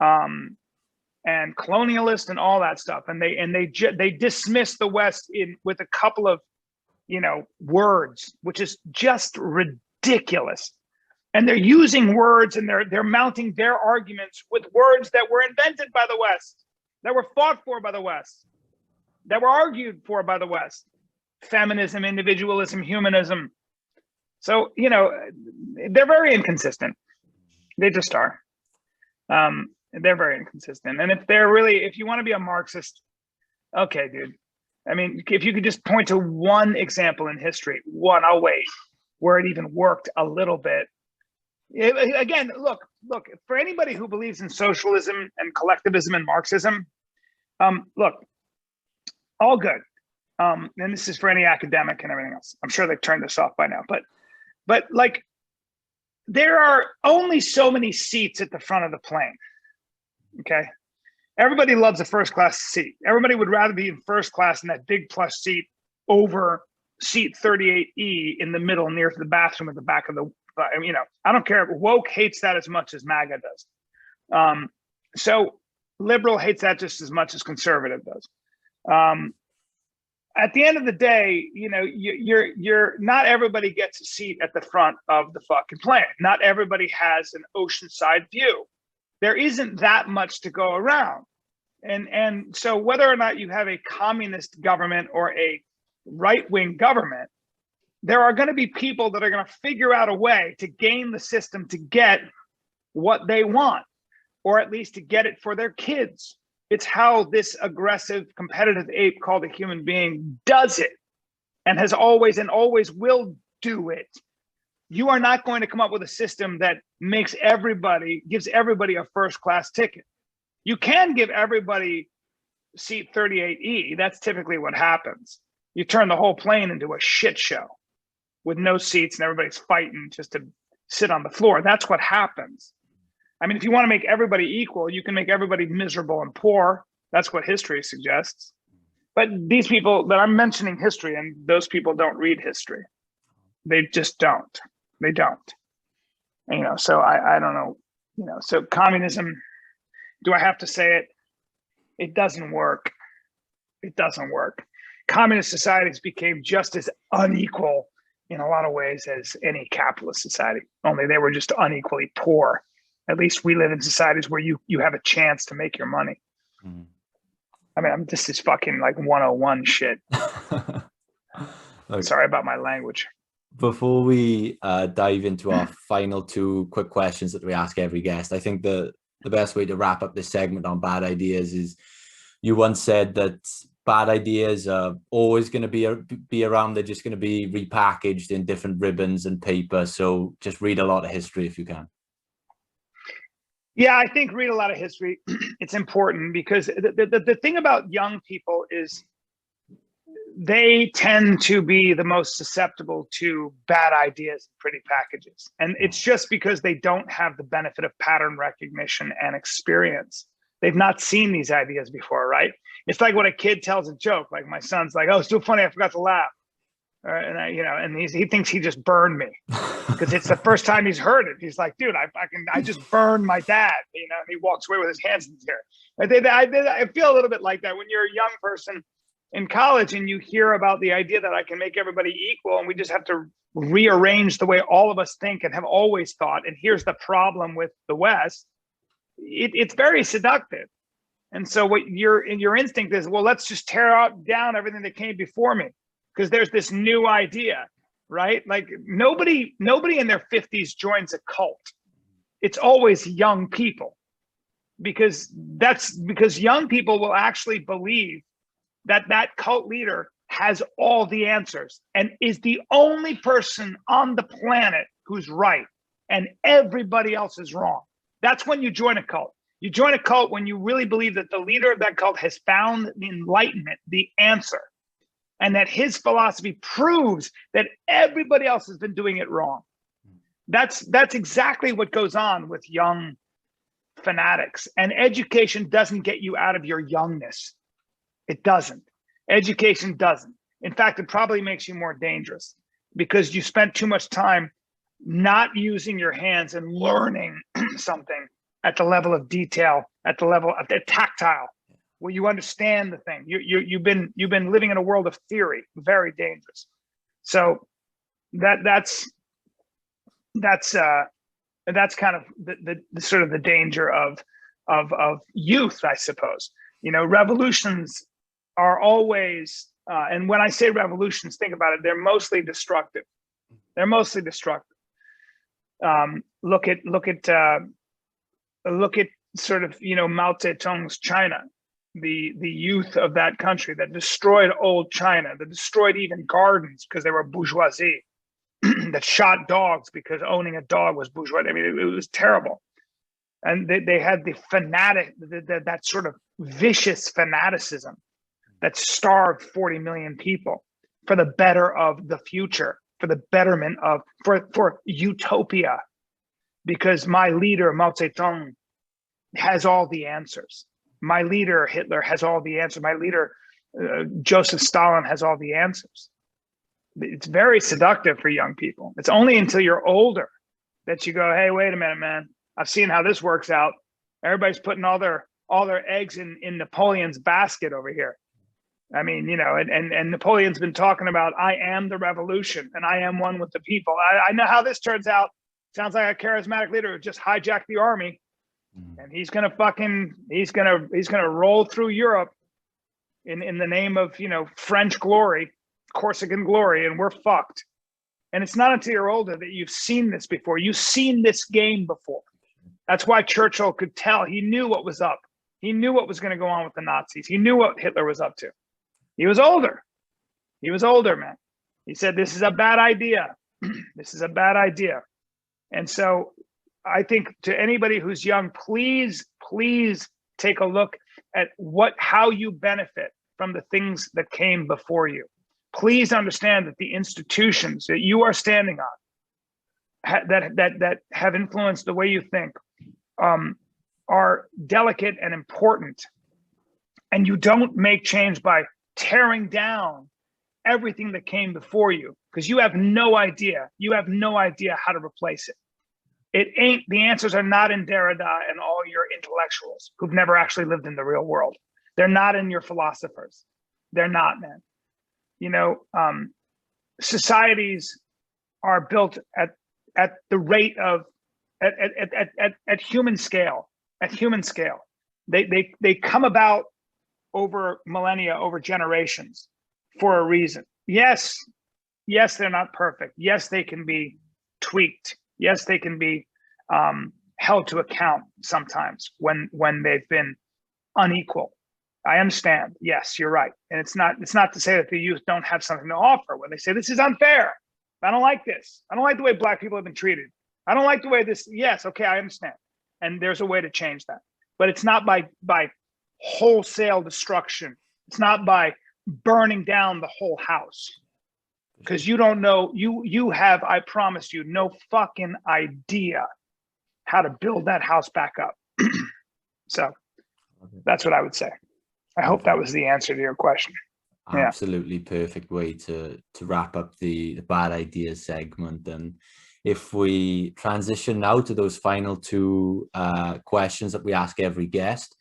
and colonialist and all that stuff. And they dismiss the West with a couple of words, which is just ridiculous. And they're using words and they're mounting their arguments with words that were invented by the West, that were fought for by the West, that were argued for by the West. Feminism, individualism, humanism. So, they're very inconsistent. They just are. They're very inconsistent. And if you want to be a Marxist, okay, dude. I mean, if you could just point to one example in history, I'll wait, where it even worked a little bit. Again, look, for anybody who believes in socialism and collectivism and Marxism, look, all good. And this is for any academic and everything else. I'm sure they've turned this off by now, but like, there are only so many seats at the front of the plane. Okay. Everybody loves a first class seat. Everybody would rather be in first class in that big plush seat over seat 38E in the middle near to the bathroom at the back of the, I don't care. Woke hates that as much as MAGA does. So liberal hates that just as much as conservative does. At the end of the day, you're not everybody gets a seat at the front of the fucking plane. Not everybody has an oceanside view. There isn't that much to go around. And so whether or not you have a communist government or a right-wing government, there are going to be people that are going to figure out a way to game the system to get what they want, or at least to get it for their kids. It's how this aggressive, competitive ape called a human being does it, and has always and always will do it. You are not going to come up with a system that gives everybody a first-class ticket. You can give everybody seat 38E. That's typically what happens. You turn the whole plane into a shit show with no seats and everybody's fighting just to sit on the floor. That's what happens. I mean, if you want to make everybody equal, you can make everybody miserable and poor. That's what history suggests. But these people that I'm mentioning history, and those people don't read history. They just don't. They don't. So I don't know. So communism, do I have to say it? It doesn't work. It doesn't work. Communist societies became just as unequal in a lot of ways as any capitalist society, only they were just unequally poor. At least we live in societies where you have a chance to make your money. Mm. I mean, this is fucking like 101 shit. Okay. Sorry about my language. Before we dive into our final two quick questions that we ask every guest, I think the best way to wrap up this segment on bad ideas is, you once said that bad ideas are always going to be around. They're just going to be repackaged in different ribbons and paper. So just read a lot of history if you can. Yeah, I think read a lot of history. It's important because the thing about young people is they tend to be the most susceptible to bad ideas and pretty packages. And it's just because they don't have the benefit of pattern recognition and experience. They've not seen these ideas before, right? It's like when a kid tells a joke, like my son's like, "Oh, it's too funny, I forgot to laugh." And he thinks he just burned me because it's the first time he's heard it. He's like, "Dude, I just burned my dad." And he walks away with his hands in the air. I feel a little bit like that when you're a young person in college and you hear about the idea that I can make everybody equal and we just have to rearrange the way all of us think and have always thought. And here's the problem with the West. It's very seductive. And so what your instinct is, well, let's just tear down everything that came before me because there's this new idea, right? Like nobody in their 50s joins a cult. It's always young people because young people will actually believe that cult leader has all the answers and is the only person on the planet who's right and everybody else is wrong. That's when you join a cult. You join a cult when you really believe that the leader of that cult has found the enlightenment, the answer, and that his philosophy proves that everybody else has been doing it wrong. That's exactly what goes on with young fanatics. And education doesn't get you out of your youngness. It doesn't. Education doesn't. In fact, it probably makes you more dangerous because you spent too much time not using your hands and learning something at the level of detail, at the level of the tactile, where you understand the thing. You've been living in a world of theory, very dangerous. So that's kind of the sort of the danger of youth, I suppose. Revolutions are always, and when I say revolutions, think about it, they're mostly destructive. They're mostly destructive. Look at sort of Mao Zedong's China, the youth of that country that destroyed old China, that destroyed even gardens because they were bourgeoisie, that shot dogs because owning a dog was bourgeois. I mean, it was terrible. And they had the fanatic, that sort of vicious fanaticism that starved 40 million people for the better of the future, for the betterment of, for utopia, because my leader, Mao Zedong, has all the answers. My leader, Hitler, has all the answers. My leader, Joseph Stalin, has all the answers. It's very seductive for young people. It's only until you're older that you go, hey, wait a minute, man. I've seen how this works out. Everybody's putting all their eggs in Napoleon's basket over here. I mean, you know, and Napoleon's been talking about, I am the revolution and I am one with the people. I know how this turns out. Sounds like a charismatic leader who just hijacked the army, and he's gonna roll through Europe in the name of, you know, French glory, Corsican glory, and we're fucked. And it's not until you're older that you've seen this before. You've seen this game before. That's why Churchill could tell. He knew what was up. He knew what was going to go on with the Nazis. He knew what Hitler was up to. He was older. He was older, man. He said, this is a bad idea. This is a bad idea. And so I think to anybody who's young, please take a look at how you benefit from the things that came before you. Please understand that the institutions that you are standing on that have influenced the way you think are delicate and important. And you don't make change by tearing down everything that came before you, because you have no idea. You have no idea how to replace it. The answers are not in Derrida and all your intellectuals who've never actually lived in the real world. They're not in your philosophers. They're not, man. You know, societies are built at the rate of at human scale. At human scale, they come about over millennia, over generations, for a reason. Yes, they're not perfect. Yes, they can be tweaked. Yes, they can be held to account sometimes when they've been unequal. I understand. Yes, you're right. And it's not to say that the youth don't have something to offer when they say, this is unfair. I don't like this. I don't like the way Black people have been treated. I don't like the way this. Yes, okay, I understand. And there's a way to change that. But it's not by wholesale destruction. It's not by burning down the whole house. Because you don't know, you have, I promise you, no fucking idea how to build that house back up. So that's what I would say. I hope that was the answer to your question. Absolutely perfect way to wrap up the bad ideas segment. And if we transition now to those final two questions that we ask every guest.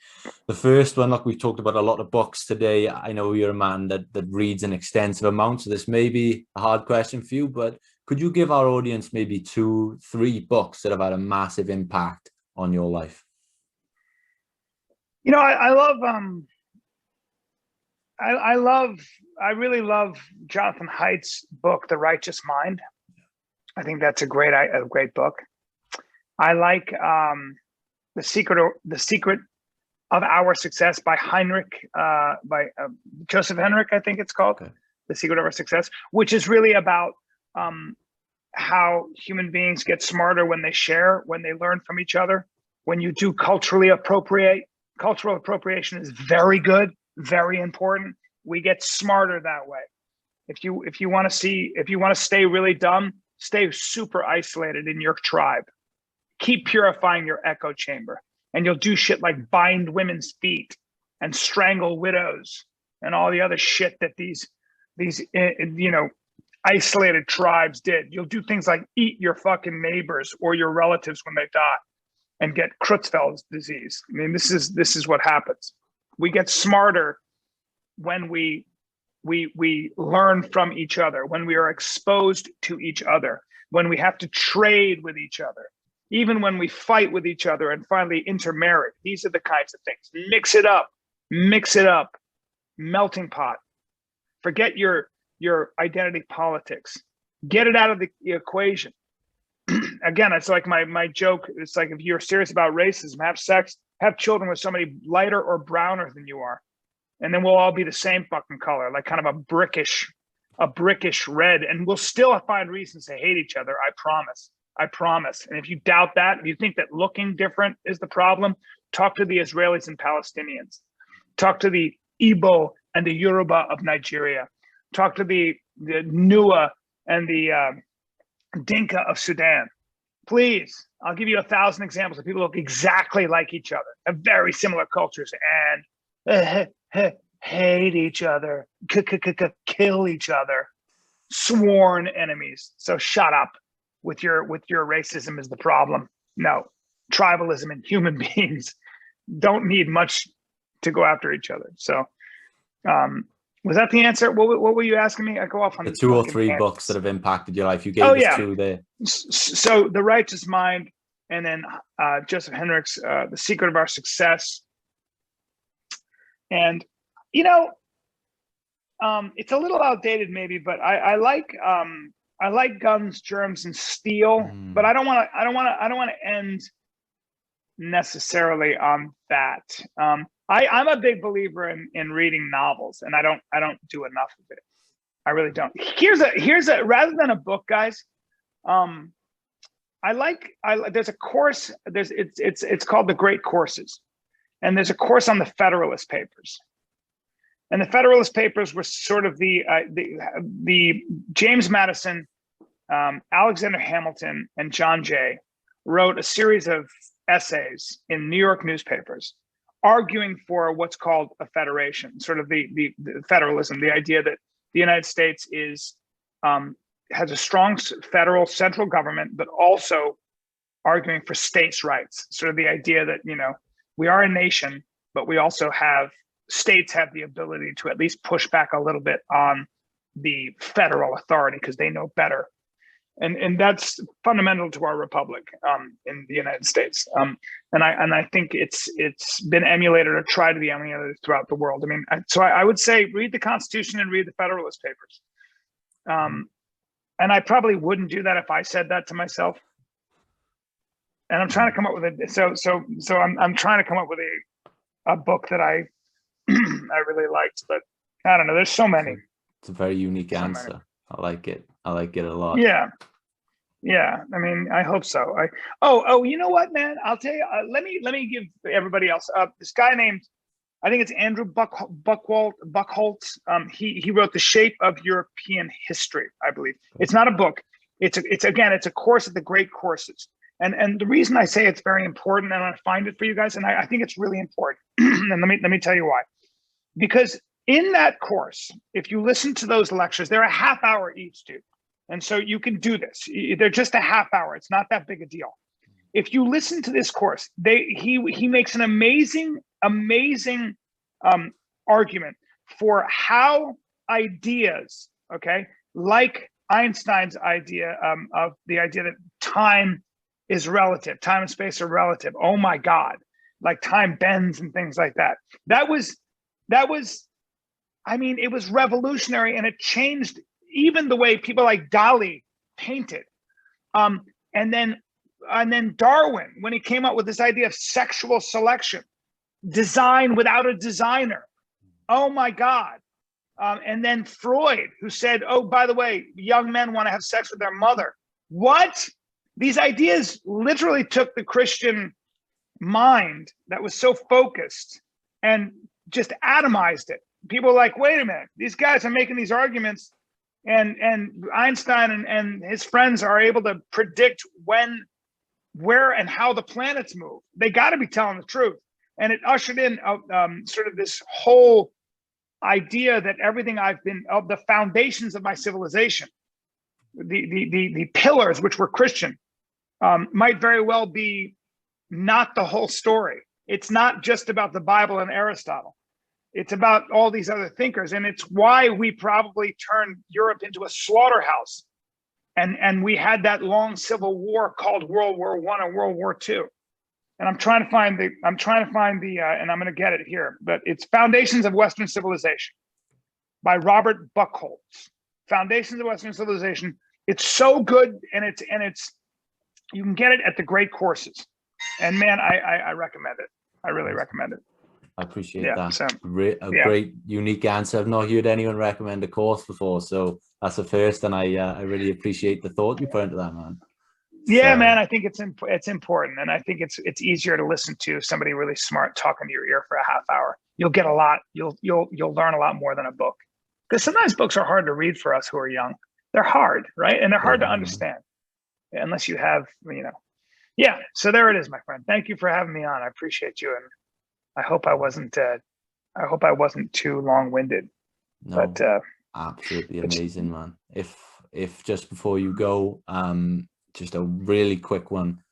The first one, look, we've talked about a lot of books today. I know you're a man that reads an extensive amount, so this may be a hard question for you, but could you give our audience maybe 2-3 books that have had a massive impact on your life? You know, I really love Jonathan Haidt's book, The Righteous Mind. I think that's a great book. I like The Secret of Our Success by Joseph Henrich, I think it's called. Okay. The Secret of Our Success, which is really about how human beings get smarter when they share, when they learn from each other. When you do cultural appropriation is very good, very important. We get smarter that way. If you want to stay really dumb, stay super isolated in your tribe. Keep purifying your echo chamber, and you'll do shit like bind women's feet and strangle widows and all the other shit that these isolated tribes did. You'll do things like eat your fucking neighbors or your relatives when they die and get Creutzfeldt's disease. I mean, this is what happens. We get smarter when we learn from each other, when we are exposed to each other, when we have to trade with each other, even when we fight with each other and finally intermarry. These are the kinds of things. Mix it up, melting pot. Forget your identity politics. Get it out of the equation. Again, it's like my joke. It's like, if you're serious about racism, have sex, have children with somebody lighter or browner than you are. And then we'll all be the same fucking color, like kind of a brickish red. And we'll still find reasons to hate each other. I promise. And if you doubt that, if you think that looking different is the problem, talk to the Israelis and Palestinians. Talk to the Igbo and the Yoruba of Nigeria. Talk to the Nua and the Dinka of Sudan. Please, I'll give you 1,000 examples of people who look exactly like each other, have very similar cultures, and hate each other, kill each other. sworn enemies. So shut up with your racism is the problem. No, tribalism and human beings don't need much to go after each other. So was that the answer? What were you asking me? I go off on the this 2 or fucking 3 tangent. books that have impacted your life. You gave us 2 there. So The Righteous Mind, and then Joseph Henrich's The Secret of Our Success. And it's a little outdated maybe, but I like Guns, Germs, and Steel. But I don't want to end necessarily on that. I'm a big believer in reading novels, and I don't do enough of it. I really don't. Here's a rather than a book, guys. There's a course. It's called the Great Courses, and there's a course on the Federalist Papers. And the Federalist Papers were sort of the James Madison, Alexander Hamilton, and John Jay wrote a series of essays in New York newspapers arguing for what's called a federation, sort of the federalism, the idea that the United States has a strong federal central government, but also arguing for states' rights. Sort of the idea that, we are a nation, but we also states have the ability to at least push back a little bit on the federal authority because they know better. And that's fundamental to our republic in the United States. And I think it's been emulated or tried to be emulated throughout the world. I mean, so I would say read the Constitution and read the Federalist Papers. And I probably wouldn't do that if I said that to myself. And I'm trying to come up with I'm trying to come up with a book that I really liked, but I don't know. There's so many. It's a very unique answer. I like it. I like it a lot. Yeah. I mean, I hope so. You know what, man? I'll tell you. Let me give everybody else. This guy named, I think it's Andrew Buchholz. He wrote The Shape of European History, I believe. It's not a book. It's a course at the Great Courses. And the reason I say it's very important, and I find it for you guys, and I think it's really important. And let me tell you why. Because in that course, if you listen to those lectures, they're a half hour each, dude. And so you can do this. They're just a half hour. It's not that big a deal. If you listen to this course, he makes an amazing argument for how ideas, okay, like Einstein's idea of the idea that time is relative, time and space are relative. Oh my God, like time bends and things like that. That was, I mean, it was revolutionary, and it changed even the way people like Dali painted. And then Darwin, when he came up with this idea of sexual selection, design without a designer. Oh my God. And then Freud, who said, oh, by the way, young men want to have sex with their mother. What? These ideas literally took the Christian mind that was so focused and just atomized it. People are like, wait a minute, these guys are making these arguments, and Einstein and his friends are able to predict when, where, and how the planets move. They got to be telling the truth. And it ushered in sort of this whole idea that everything of the foundations of my civilization, the pillars, which were Christian, might very well be not the whole story. It's not just about the Bible and Aristotle. It's about all these other thinkers. And it's why we probably turned Europe into a slaughterhouse. And we had that long civil war called World War I and World War II. And I'm trying to find and I'm going to get it here, but it's Foundations of Western Civilization by Robert Buchholz. Foundations of Western Civilization. It's so good, and it's you can get it at the Great Courses. And man, I recommend it. I really recommend it. I appreciate that. So, great, unique answer. I've not heard anyone recommend a course before, so that's a first, and I really appreciate the thought you put into that, man. Yeah, man, I think it's important, and I think it's easier to listen to somebody really smart talking to your ear for a half hour. You'll get a lot. You'll learn a lot more than a book, because sometimes books are hard to read for us who are young. They're hard, right? And they're hard to understand unless you have, Yeah. So there it is, my friend. Thank you for having me on. I appreciate you, and I hope I wasn't too long-winded. No. But Absolutely amazing, man. If just before you go, just a really quick one.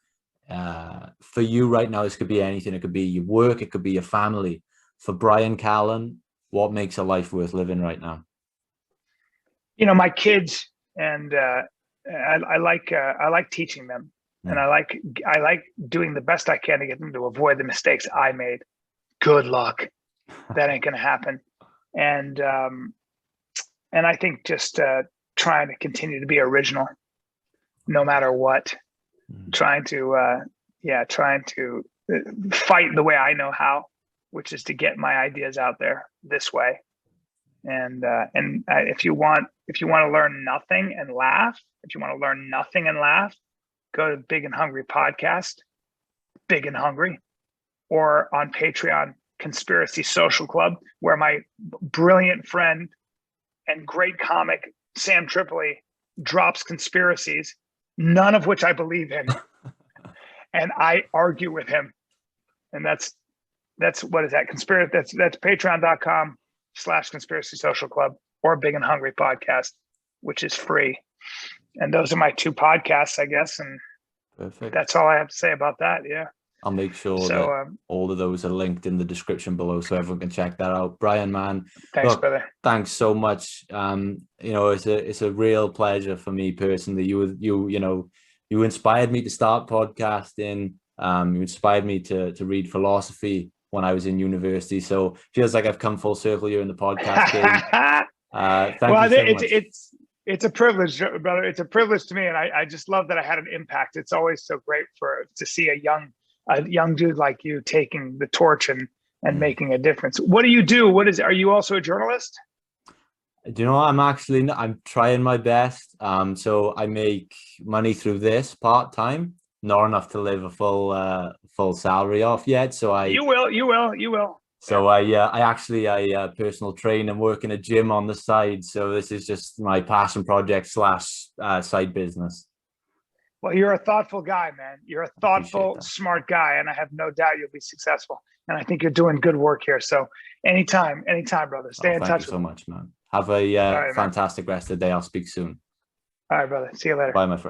For you right now, this could be anything. It could be your work, it could be your family. For Bryan Callen, what makes a life worth living right now? My kids, and I like teaching them, and I like doing the best I can to get them to avoid the mistakes I made. Good luck. That ain't gonna happen. And I think just trying to continue to be original, no matter what. Trying to fight the way I know how, which is to get my ideas out there this way. And if you want to learn nothing and laugh, go to Big and Hungry podcast, Big and Hungry, or on Patreon, Conspiracy Social Club, where my brilliant friend and great comic Sam Tripoli drops conspiracies, none of which I believe in, and I argue with him. And that's what is that? That's patreon.com/Conspiracy Social Club or Big and Hungry podcast, which is free. And those are my two podcasts, I guess. And perfect. That's all I have to say about that. Yeah. I'll make sure that all of those are linked in the description below so everyone can check that out. Bryan, man, thanks, brother. Thanks so much. It's a real pleasure for me personally. You inspired me to start podcasting. You inspired me to read philosophy when I was in university. So it feels like I've come full circle here in the podcast game. Thank you so much. It's a privilege, brother. It's a privilege to me, and I just love that I had an impact. It's always so great to see a young dude like you taking the torch and making a difference. What do you do? Are you also a journalist? Do you know, I'm trying my best. So I make money through this part-time, not enough to live a full salary off yet. So you will. So I personal train and work in a gym on the side. So this is just my passion project / side business. Well, you're a thoughtful guy, man. You're a thoughtful, smart guy, and I have no doubt you'll be successful. And I think you're doing good work here. So anytime, brother. Stay in touch. Thank you so much, man. Have a fantastic rest of the day. I'll speak soon. All right, brother. See you later. Bye, my friend.